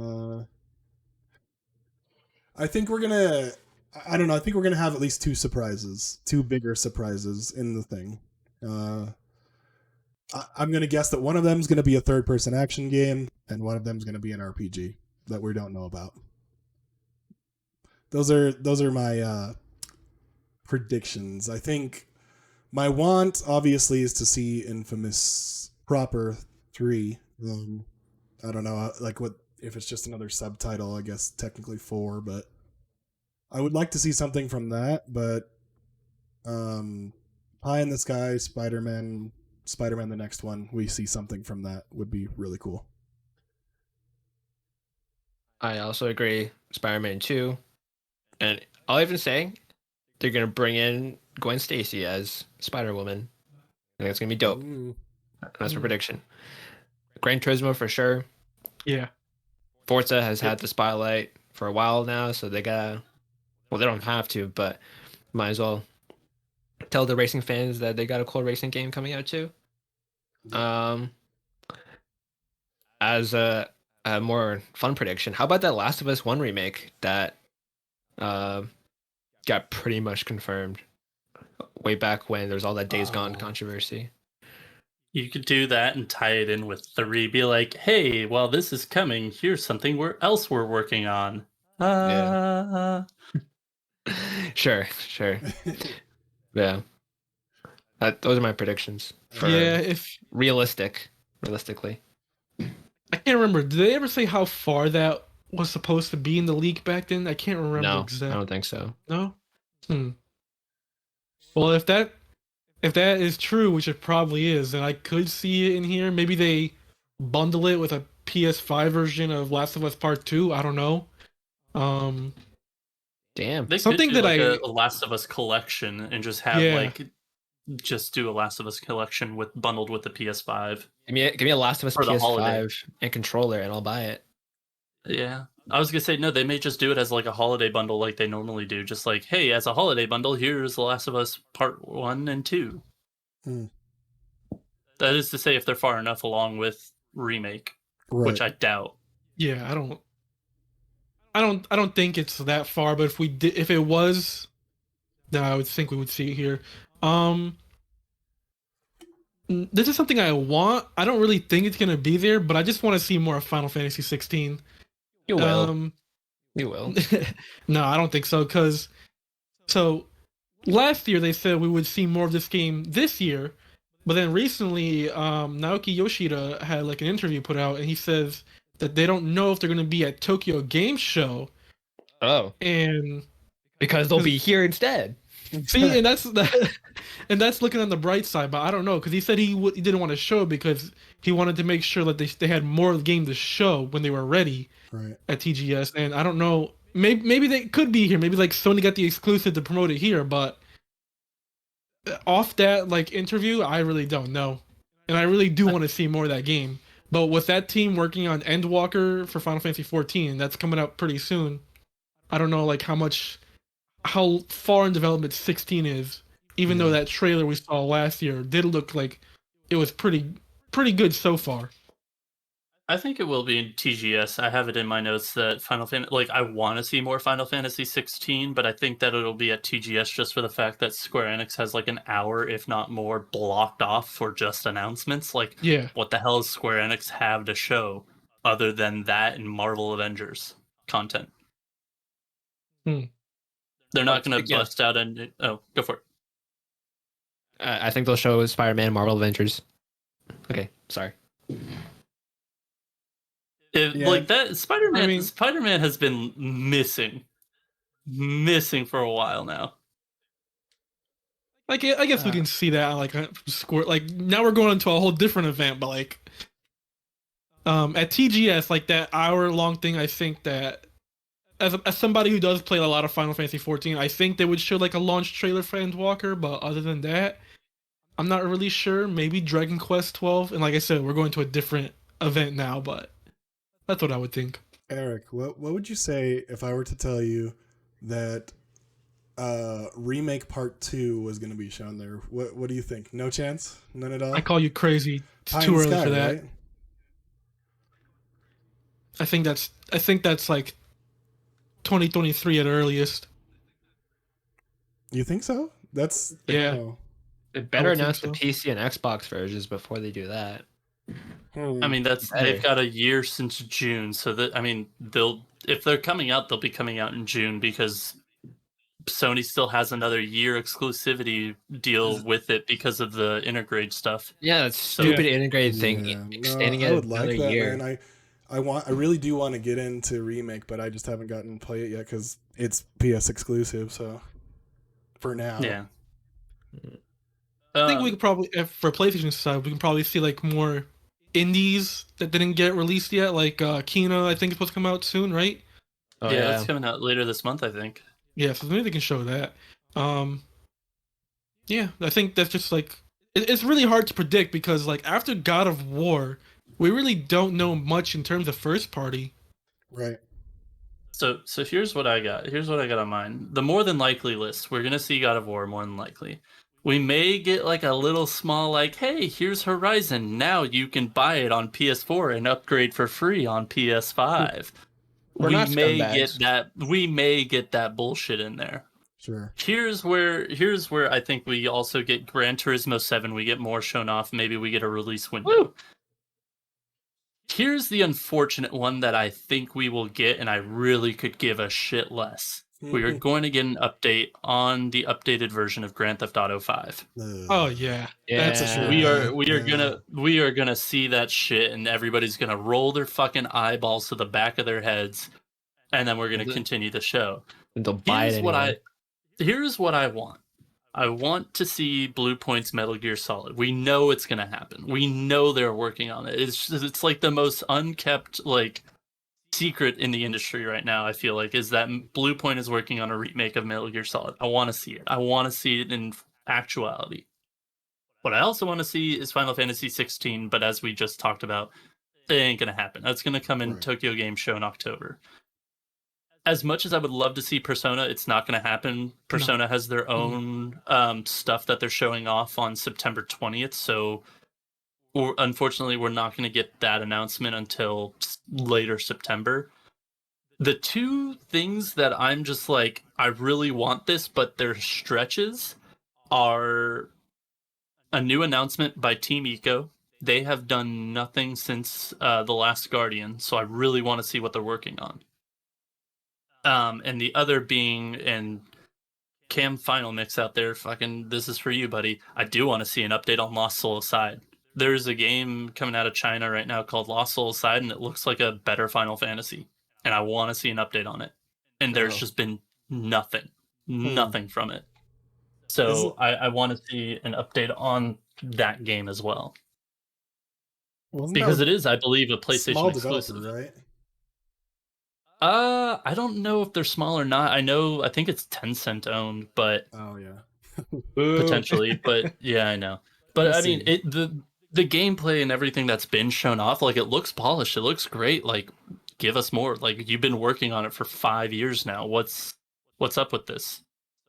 I think we're gonna. I don't know. I think we're gonna have at least two bigger surprises in the thing. I'm gonna guess that one of them is gonna be a third-person action game, and one of them is gonna be an RPG that we don't know about. Those are my predictions. I think my want obviously is to see Infamous proper 3. I don't know, like what if it's just another subtitle. I guess technically 4, but I would like to see something from that. But Pie in the Sky, Spider-Man the next one, we see something from that would be really cool. I also agree. Spider-Man 2, and I'll even say they're gonna bring in Gwen Stacy as Spider-Woman. I think it's gonna be dope. That's my prediction. Gran Turismo for sure. Yeah. Forza has had the spotlight for a while now, so they gotta. Well, they don't have to, but might as well tell the racing fans that they got a cool racing game coming out too. As a more fun prediction, how about that Last of Us 1 remake that got pretty much confirmed way back when there was all that Days Gone controversy? You could do that and tie it in with 3. Be like, hey, while this is coming, here's something else we're working on. Yeah. Sure. Yeah. Those are my predictions. Realistically. I can't remember. Did they ever say how far that was supposed to be in the leak back then? I can't remember No, exactly. I don't think so. No? Well, if that is true, which it probably is, then I could see it in here. Maybe they bundle it with a PS5 version of Last of Us Part 2. I don't know. Damn. They Something could do that like a Last of Us collection and just have just do a Last of Us collection bundled with the PS5. Give me a Last of Us For the holiday. PS5 and controller, and I'll buy it. Yeah. I was gonna say, no, they may just do it as like a holiday bundle like they normally do. Just like, hey, as a holiday bundle, here's The Last of Us Part 1 and 2. That is to say, if they're far enough along with Remake, which I doubt. Yeah, I don't think it's that far, but if it was, then I would think we would see it here. This is something I want. I don't really think it's gonna be there, but I just want to see more of Final Fantasy 16. You will. You will. No, I don't think so. So last year they said we would see more of this game this year, but then recently Naoki Yoshida had like an interview put out, and he says that they don't know if they're gonna be at Tokyo Game Show. Oh. And because they'll be here instead. See, and that's looking on the bright side, but I don't know, because he said he didn't want to show it because he wanted to make sure that they had more of the game to show when they were ready at TGS. And I don't know, maybe they could be here. Maybe like Sony got the exclusive to promote it here, but off that like interview, I really don't know, and I really do want to see more of that game. But with that team working on Endwalker for Final Fantasy 14, that's coming out pretty soon. I don't know like how far in development 16 is, even though that trailer we saw last year did look like it was pretty good so far. I think it will be in TGS. I have it in my notes that Final Fantasy, like I want to see more Final Fantasy 16, but I think that it'll be at TGS just for the fact that Square Enix has like an hour, if not more, blocked off for just announcements. Like, what the hell does Square Enix have to show other than that and Marvel Avengers content? They're not going to bust out and go for it. I think they'll show Spider-Man, Marvel Avengers. Okay, sorry. Like that, Spider-Man. I mean- Spider-Man has been missing for a while now. Like, I guess we can see that like score. Like now we're going into a whole different event, but like, at TGS, like that hour-long thing, I think that as somebody who does play a lot of Final Fantasy 14, I think they would show like a launch trailer for Endwalker. But other than that, I'm not really sure. Maybe Dragon Quest 12, and like I said, we're going to a different event now, but that's what I would think. Eric, what would you say if I were to tell you that Remake Part 2 was going to be shown there? What do you think? No chance? None at all? I call you crazy. It's Pie in too the early sky, for that. right? I think that's like 2023 at earliest. You think so? That's Yeah. oh. They better I would think announce the so. PC and Xbox versions before they do that. I mean, they've got a year since June, so that if they're coming out, they'll be coming out in June because Sony still has another year exclusivity deal with it because of the integrate stuff. Yeah, that stupid integrated thing, Yeah, extending I it would another like that, year. man. I really do want to get into Remake, but I just haven't gotten to play it yet because it's PS exclusive. So for now, Yeah. I think we could probably, if for PlayStation side, we can probably see like more indies that didn't get released yet. Like Kina, I think is supposed to come out soon, right? Oh, yeah, that's coming out later this month, I think. Yeah, so maybe they can show that. Yeah, I think that's just like it's really hard to predict because like after God of War, we really don't know much in terms of first party. right? So here's what I got. Here's what I got on mine. The more than likely list. We're gonna see God of War more than likely. We may get like a little small like, hey, here's Horizon. Now you can buy it on PS4 and upgrade for free on PS5. We're not scumbags. We may get that bullshit in there. Sure. Here's where I think we also get Gran Turismo 7. We get more shown off. Maybe we get a release window. Woo! Here's the unfortunate one that I think we will get, and I really could give a shit less. We are going to get an update on the updated version of Grand Theft Auto 5. Oh yeah, That's a sure. We are gonna see that shit, and everybody's gonna roll their fucking eyeballs to the back of their heads, and then we're gonna continue the show. And they'll buy it anyway. Here's what I want. I want to see Blue Point's Metal Gear Solid. We know it's gonna happen. We know they're working on it. It's like the most unkept like secret in the industry right now. I feel like is that Blue Point is working on a remake of Metal Gear Solid. I want to see it. I want to see it in actuality. What I also want to see is Final Fantasy 16, but as we just talked about, it ain't gonna happen. That's gonna come in Tokyo Game Show in October. As much as I would love to see Persona, it's not going to happen. Persona has their own stuff that they're showing off on September 20th, so unfortunately we're not going to get that announcement until later September. The two things that I'm just like, I really want this, but they're stretches, are a new announcement by Team Ico. They have done nothing since The Last Guardian, so I really want to see what they're working on. And the other being, and Cam Final Mix out there, fucking, this is for you, buddy. I do want to see an update on Lost Soul Aside. There's a game coming out of China right now called Lost Soul Aside, and it looks like a better Final Fantasy. And I want to see an update on it. And there's just been nothing from it. So I want to see an update on that game as well. Because it is, I believe, a PlayStation small exclusive. developer, right? I don't know if they're small or not. I think it's Tencent owned, but oh yeah, potentially. But yeah, I know. But I mean, the gameplay and everything that's been shown off, like, it looks polished. It looks great. Like, give us more. Like, you've been working on it for 5 years now. What's up with this?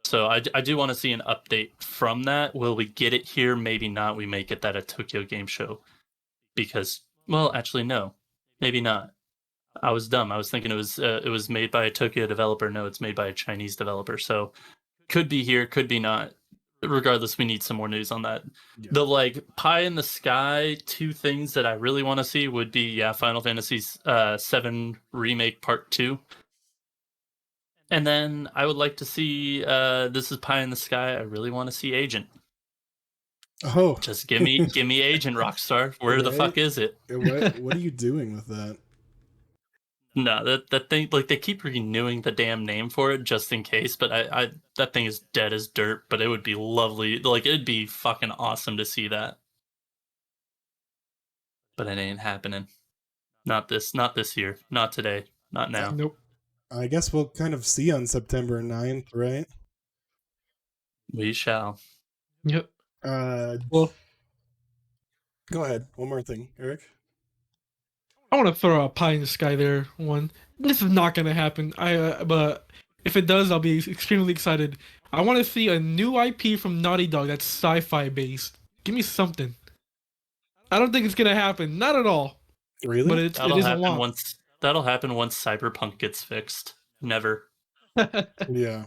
So I do want to see an update from that. Will we get it here? Maybe not. We may get that at Tokyo Game Show. Because, well, actually, no. Maybe not. I was dumb. I was thinking it was made by a Tokyo developer. No, it's made by a Chinese developer. So could be here, could be not. Regardless, we need some more news on that. Yeah. The like pie in the sky, two things that I really want to see would be Final Fantasy 7 Remake Part 2. And then I would like to see this is pie in the sky. I really want to see Agent. Oh, just give me Agent, Rockstar. Where the fuck is it? What are you doing with that? No, that thing, like, they keep renewing the damn name for it just in case, but I that thing is dead as dirt, but it would be lovely. Like, it'd be fucking awesome to see that. But it ain't happening. Not this year. Not today. Not now. Nope. I guess we'll kind of see on September 9th, right? We shall. Yep. Well, go ahead. One more thing, Eric. I want to throw a pie in the sky there. One. This is not gonna happen. But if it does, I'll be extremely excited. I want to see a new IP from Naughty Dog that's sci-fi based. Give me something. I don't think it's gonna happen. Not at all. Really? But it That'll is a happen want. once. That'll happen once Cyberpunk gets fixed. Never. Yeah.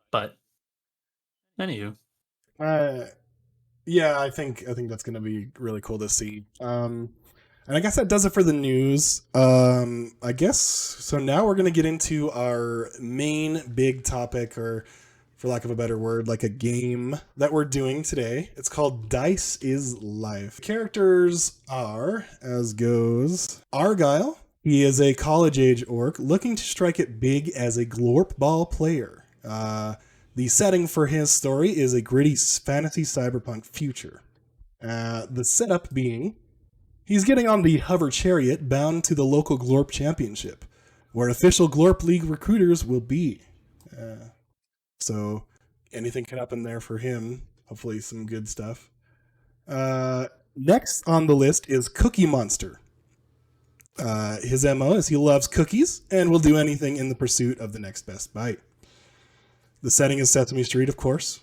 But anywho, Yeah, I think that's gonna be really cool to see. And I guess that does it for the news. I guess so. Now we're gonna get into our main big topic, or for lack of a better word, like a game that we're doing today. It's called Dice is Life. Characters are, as goes, Argyle. He is a college-age orc looking to strike it big as a glorp ball player. The setting for his story is a gritty fantasy cyberpunk future. The setup being, he's getting on the hover chariot bound to the local Glorp Championship, where official Glorp League recruiters will be. So anything can happen there for him. Hopefully some good stuff. Next on the list is Cookie Monster. His MO is he loves cookies and will do anything in the pursuit of the next best bite. The setting is Sesame Street, of course.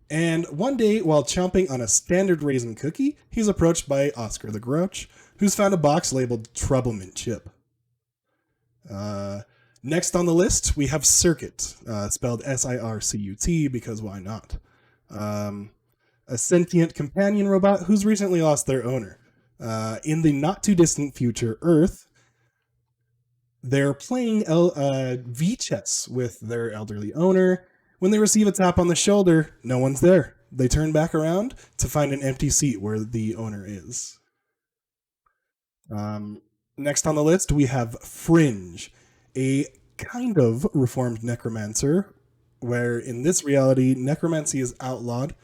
And one day, while chomping on a standard raisin cookie, he's approached by Oscar the Grouch, who's found a box labeled Trouble Mint Chip. Next on the list, we have Circuit, spelled S-I-R-C-U-T, because why not? A sentient companion robot who's recently lost their owner. In the not-too-distant future Earth, they're playing V-chess with their elderly owner. When they receive a tap on the shoulder, no one's there. They turn back around to find an empty seat where the owner is. Next on the list, we have Fringe, a kind of reformed necromancer, where in this reality, necromancy is outlawed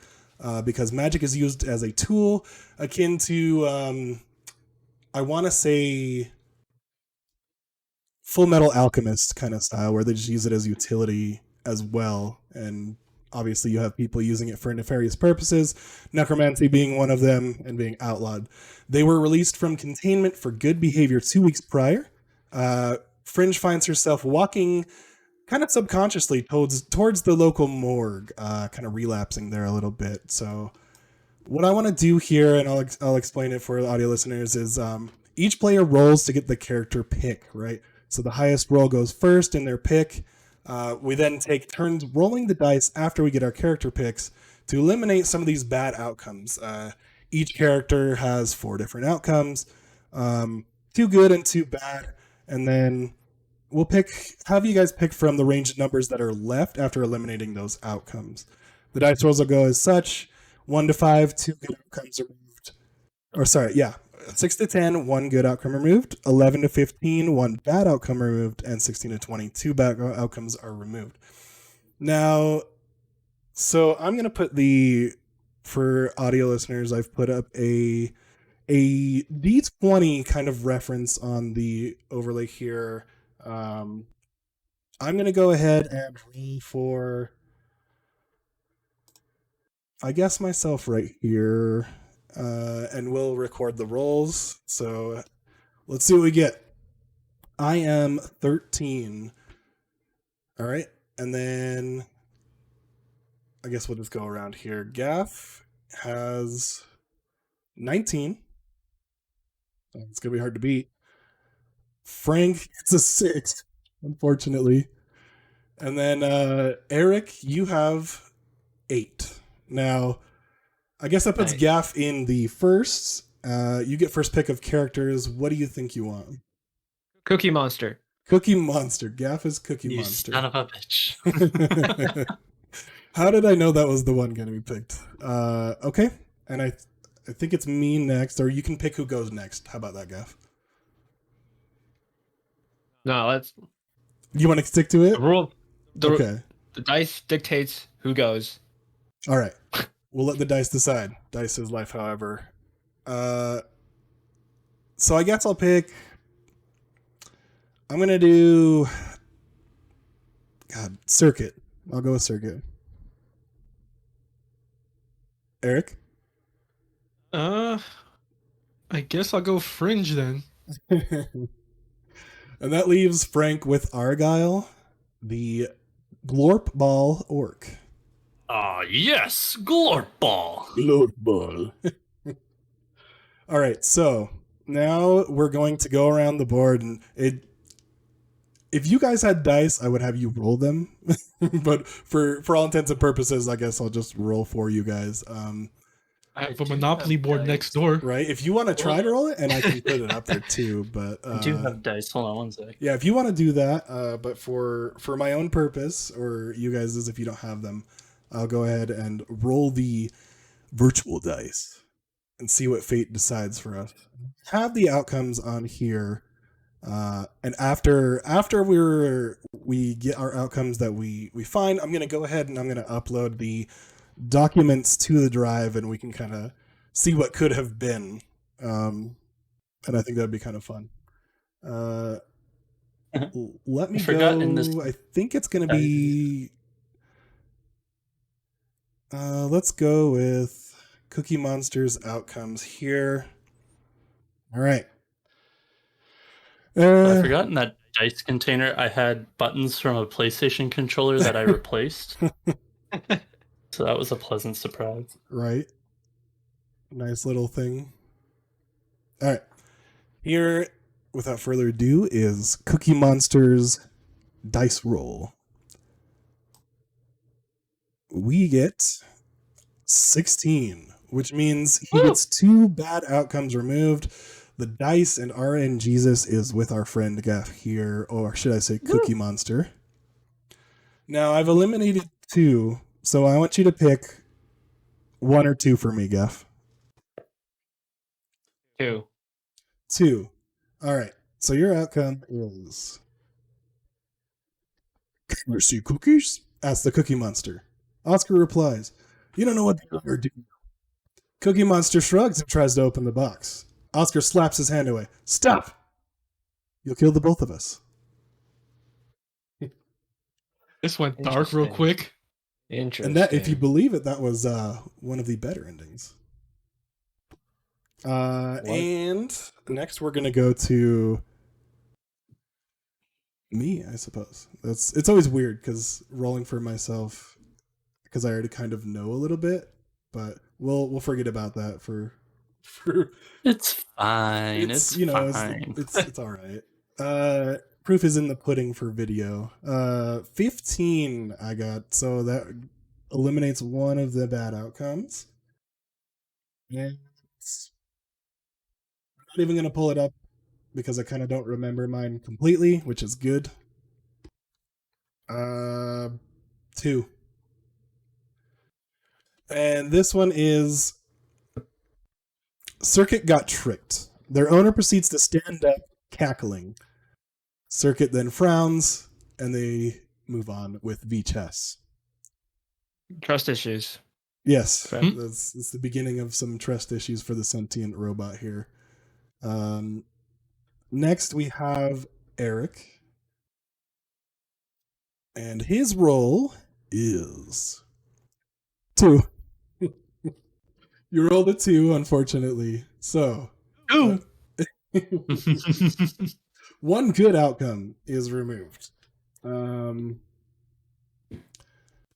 because magic is used as a tool akin to, I want to say, Full Metal Alchemist kind of style, where they just use it as utility as well. And obviously you have people using it for nefarious purposes, necromancy being one of them and being outlawed. They were released from containment for good behavior 2 weeks prior. Fringe finds herself walking kind of subconsciously towards the local morgue, kind of relapsing there a little bit. So what I want to do here, and I'll explain it for the audio listeners, is each player rolls to get the character pick, right? So the highest roll goes first in their pick. We then take turns rolling the dice after we get our character picks to eliminate some of these bad outcomes. Each character has 4 different outcomes, 2 good and 2 bad, and then we'll have you guys pick from the range of numbers that are left after eliminating those outcomes. The dice rolls will go as such: 1 to 5, 2 good outcomes removed. 6 to 10, 1 good outcome removed. 11 to 15, 1 bad outcome removed. And 16 to 20, 2 bad outcomes are removed. Now, so I'm going to put for audio listeners, I've put up a D20 kind of reference on the overlay here. I'm going to go ahead and roll for, I guess, myself right here. And we'll record the rolls. So let's see what we get. I am 13. All right. And then I guess we'll just go around here. Gaff has 19. It's going to be hard to beat. Frank gets a 6, unfortunately. And then Eric, you have 8. Now, I guess that puts Nice. Gaff in the first. You get first pick of characters. What do you think you want? Cookie Monster. Cookie Monster. Gaff is Cookie you Monster. son of a bitch. How did I know that was the one going to be picked? Okay. And I think it's me next, or you can pick who goes next. How about that, Gaff? No, let's You want to stick to the it? rule. Okay. The dice dictates who goes. All right. We'll let the dice decide. Dice is life, however. So I guess I'll pick. I'm gonna do. God, Circuit. I'll go with Circuit. Eric. I guess I'll go Fringe then. And that leaves Frank with Argyle, the Glorp Ball Orc. Ah, yes, Glorp Ball. Glorp Ball. All right, so now we're going to go around the board, and if you guys had dice, I would have you roll them. But for all intents and purposes, I guess I'll just roll for you guys. I have a Monopoly board next door. Right? If you want to try to roll it, and I can put it up there too. But I do have dice. Hold on one sec. yeah, if you want to do that, but for my own purpose, or you guys, if you don't have them, I'll go ahead and roll the virtual dice and see what fate decides for us. Have the outcomes on here, and after we get our outcomes that we find, I'm gonna go ahead and I'm gonna upload the documents to the drive, and we can kind of see what could have been. And I think that'd be kind of fun. Let me go. I think it's gonna be. Let's go with Cookie Monster's outcomes here. All right. I forgot in that dice container I had buttons from a PlayStation controller that I replaced. So that was a pleasant surprise. Right. Nice little thing. All right. Here, without further ado, is Cookie Monster's dice roll. We get 16, which means he gets 2 bad outcomes removed. The dice and RNGesus is with our friend Gaff here, or should I say Cookie Monster. Now, I've eliminated 2, so I want you to pick 1 or 2 for me, Gaff. 2. 2. All right. So your outcome is... Can you see cookies? Asks the Cookie Monster. Oscar replies, you don't know what they are, do you? Cookie Monster shrugs and tries to open the box. Oscar slaps his hand away. Stop! You'll kill the both of us. This went dark real quick. Interesting. And that, if you believe it, that was one of the better endings. And next we're gonna go to me, I suppose. It's always weird because rolling for myself, because I already kind of know a little bit, but we'll forget about that for It's fine. It's fine. It's all right. Proof is in the pudding for video. 15 I got, so that eliminates one of the bad outcomes. And I'm not even gonna pull it up because I kind of don't remember mine completely, which is good. 2. And this one is Circuit got tricked. Their owner proceeds to stand up, cackling. Circuit then frowns, and they move on with V-Chess. Trust issues. Yes, Okay. that's the beginning of some trust issues for the sentient robot here. Next, we have Eric. And his role is 2. You rolled a 2, unfortunately. So, Ooh. 1 good outcome is removed. All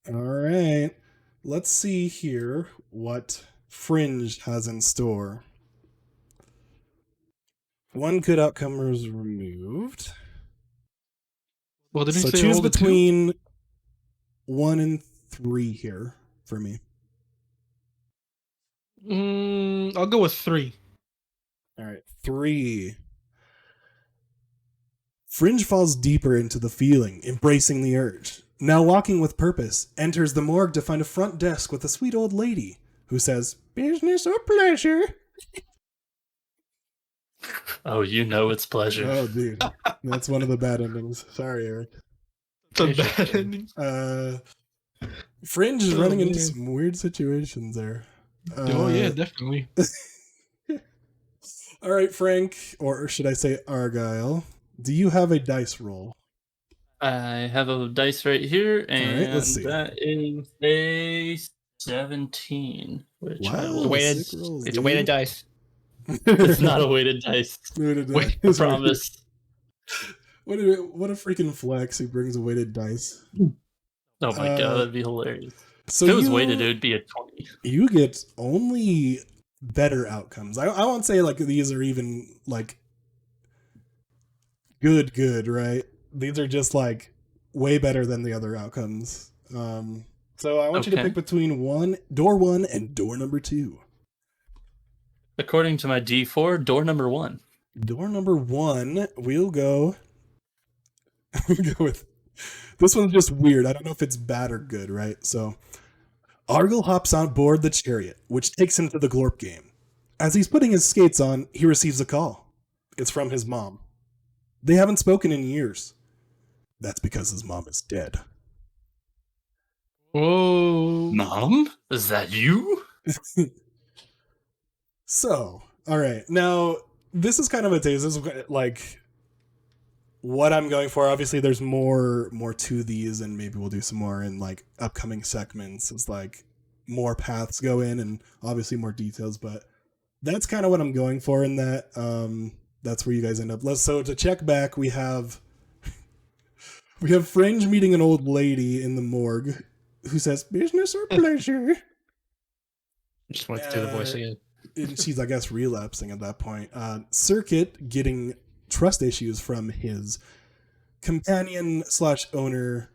right. Let's see here what Fringe has in store. 1 good outcome is removed. Well, did he So say choose roll the 2? between 1 and 3 here for me. I'll go with 3. All right, 3. Fringe falls deeper into the feeling, embracing the urge. Now walking with purpose, enters the morgue to find a front desk with a sweet old lady who says, business or pleasure? Oh, you know it's pleasure. Oh, dude. That's one of the bad endings. Sorry, Eric. It's a bad ending. Fringe is Oh, running into man. some weird situations there. Oh yeah, definitely. All right, Frank, or should I say Argyle, do you have a dice roll? I have a dice right here, and right, let's see. that is a 17, which I Wow, will. Weighted- sick rolls, It's a weighted dude. dice. It's not a weighted dice. Weighted Wait, dice. I promise. What a freaking flex! He brings a weighted dice. Oh my god, that'd be hilarious. So If it was you, weighted, it would be a 20. you get only better outcomes. I won't say like these are even like good, right? These are just like way better than the other outcomes. So I want you to Okay. pick between door one and door number 2. According to my D4, door number 1. Door number 1, we'll go. We'll go with this one's just weird. I don't know if it's bad or good, right? So Argyle hops on board the chariot, which takes him to the Glorp game. As he's putting his skates on, he receives a call. It's from his mom. They haven't spoken in years. That's because his mom is dead. Whoa. Mom? Is that you? So, all right. Now, this is kind of a taste. This is like what I'm going for. Obviously, there's more to these, and maybe we'll do some more in like upcoming segments. It's like more paths go in, and obviously more details. But that's kind of what I'm going for in that. That's where you guys end up. So to check back, we have Fringe meeting an old lady in the morgue who says, "Business or pleasure?" Just want to do the voice again. She's, I guess, relapsing at that point. Circuit getting trust issues from his companion / owner.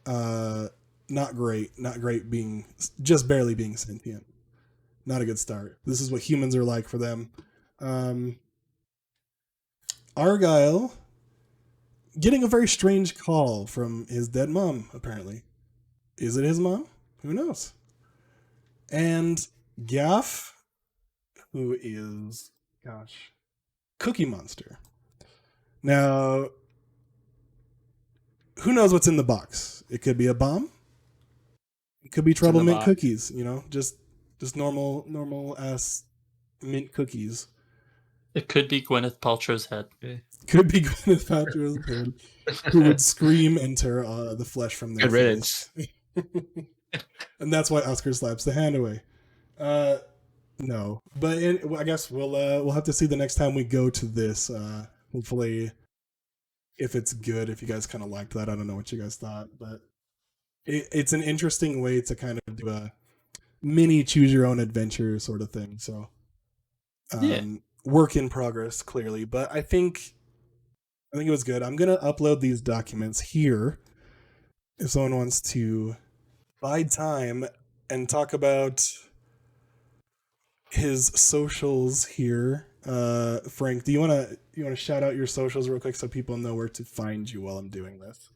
Not great being just barely being sentient. Not a good start. This is what humans are like for them. Argyle getting a very strange call from his dead mom, apparently. Is it his mom? Who knows? And Gaff, who is, Cookie Monster. Now, who knows what's in the box? It could be a bomb. It could be Trouble Mint box? cookies, just normal ass mint cookies. It could be Gwyneth Paltrow's head. Could be Gwyneth Paltrow's head, who would scream and tear the flesh from their Good riddance. face. And that's why Oscar slaps the hand away. No, but I guess we'll have to see the next time we go to this. Hopefully, if it's good, if you guys kind of liked that, I don't know what you guys thought, but it's an interesting way to kind of do a mini choose your own adventure sort of thing. So, work in progress, clearly, but I think it was good. I'm gonna upload these documents here if someone wants to bide time and talk about his socials here. Frank, do you want to shout out your socials real quick so people know where to find you while I'm doing this?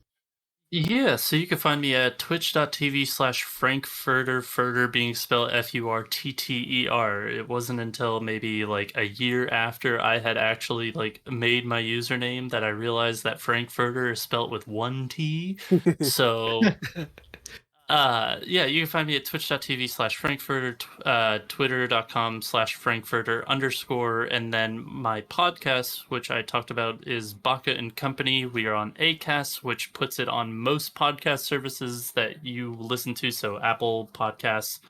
Yeah, so you can find me at twitch.tv/FrankFurtter, Furter being spelled Furtter. It wasn't until maybe like a year after I had actually like made my username that I realized that FrankFurter is spelled with 1 T. So yeah, you can find me at twitch.tv/FrankFurter, twitter.com/FrankFurter_, and then my podcast, which I talked about, is Baka and Company. We are on Acast, which puts it on most podcast services that you listen to, so Apple Podcasts,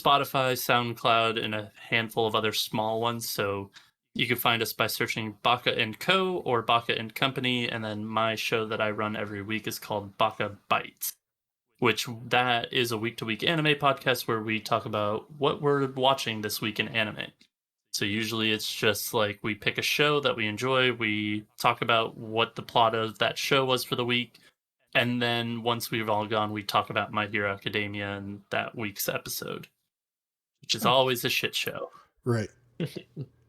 Spotify, SoundCloud, and a handful of other small ones. So you can find us by searching Baka and Co. or Baka and Company, and then my show that I run every week is called Baka Bites, which that is a week-to-week anime podcast where we talk about what we're watching this week in anime. So usually it's just like we pick a show that we enjoy, we talk about what the plot of that show was for the week, and then once we've all gone, we talk about My Hero Academia and that week's episode, which is always a shit show. Right.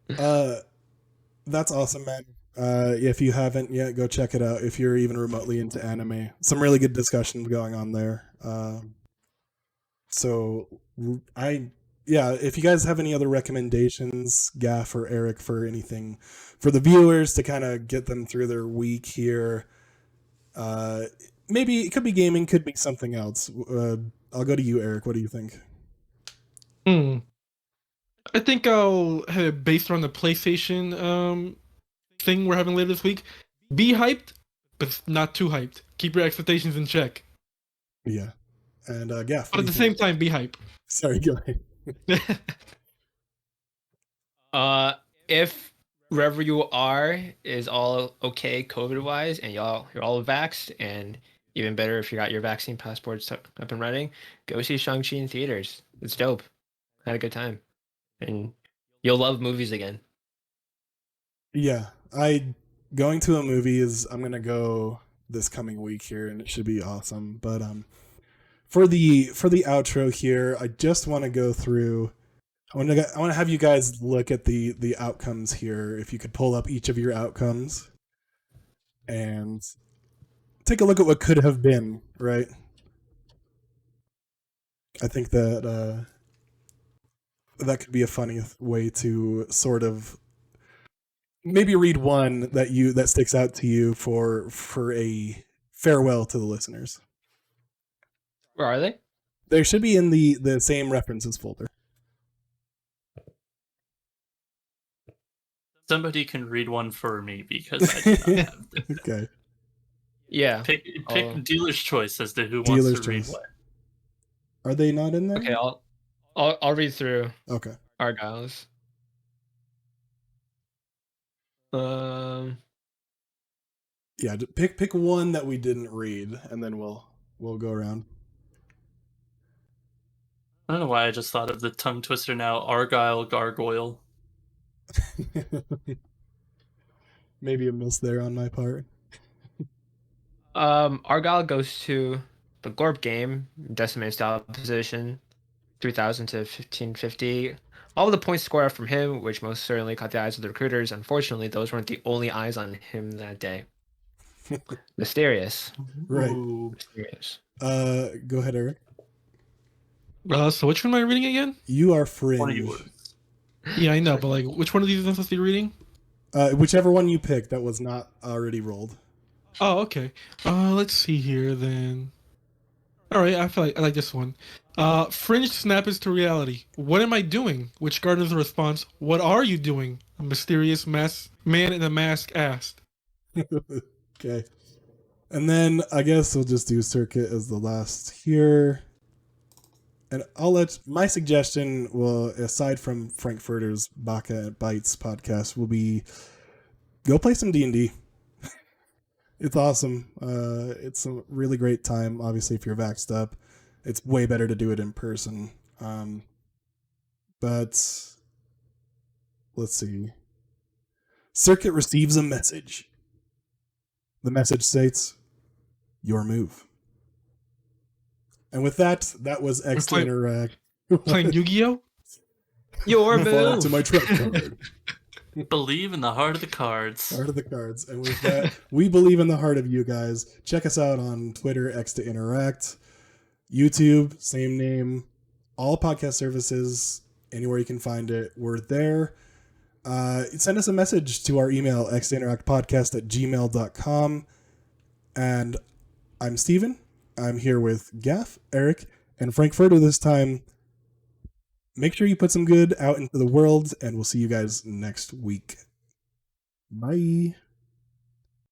That's awesome, man. If you haven't yet, go check it out. If you're even remotely into anime, some really good discussions going on there. So yeah, if you guys have any other recommendations, Gaff or Eric, for anything for the viewers to kind of get them through their week here, maybe it could be gaming, could be something else. I'll go to you, Eric. What do you think? I think I'll have it based on the PlayStation thing we're having later this week. Be hyped, but not too hyped. Keep your expectations in check. Yeah. And Gaff. But at the same time, be hype. Sorry, go ahead. If wherever you are is all okay COVID wise, and you're all vaxxed, and even better if you got your vaccine passports up and running, go see Shang-Chi in theaters. It's dope. I had a good time, and you'll love movies again. Yeah, going to a movie I'm gonna go this coming week here, and it should be awesome. But for the outro here, I just want to go through. I want to have you guys look at the outcomes here. If you could pull up each of your outcomes and take a look at what could have been, right? I think that that could be a funny way to sort of maybe read one that sticks out to you for a farewell to the listeners. Where are they? They should be in the same references folder. Somebody can read one for me because I do not have this. Okay. Yeah. Pick dealer's choice as to who Dealer's wants to read choice. what. Are they not in there? Okay, I'll read through Okay. Argyle's. Yeah, pick one that we didn't read, and then we'll go around. I don't know why I just thought of the tongue twister now. Argyle Gargoyle. Maybe a miss there on my part. Argyle goes to the Gorp game, decimated style position, 3000 to 1550. All the points scored from him, which most certainly caught the eyes of the recruiters. Unfortunately, those weren't the only eyes on him that day. Mysterious. Right. Ooh. Mysterious. Go ahead, Eric. So which one am I reading again? You are Fringe. One of yours. Yeah, I know, but like, which one of these am I supposed to be reading? Whichever one you pick that was not already rolled. Oh, okay. Let's see here then. All right, I feel like I like this one. Fringe snaps to reality. What am I doing? Which garners the response, "What are you doing?" A mysterious man in a mask asked. Okay. And then I guess we'll just do Circuit as the last here. And my suggestion will, aside from FrankFurter's Baka Bites podcast, will be go play some D&D. It's awesome. It's a really great time. Obviously, if you're vaxxed up, it's way better to do it in person. But let's see. Circuit receives a message. The message states, "Your move." And with that was X to Interact. Playing Yu-Gi-Oh? Your Fall move. to my trap card. Believe in the heart of the cards. Heart of the cards. And with that, we believe in the heart of you guys. Check us out on Twitter, X to Interact, YouTube, same name, all podcast services, anywhere you can find it, we're there. Send us a message to our email, xtointeractpodcast@gmail.com. And I'm Steven. I'm here with Gaff, Eric, and FrankFurter this time. Make sure you put some good out into the world, and we'll see you guys next week. Bye.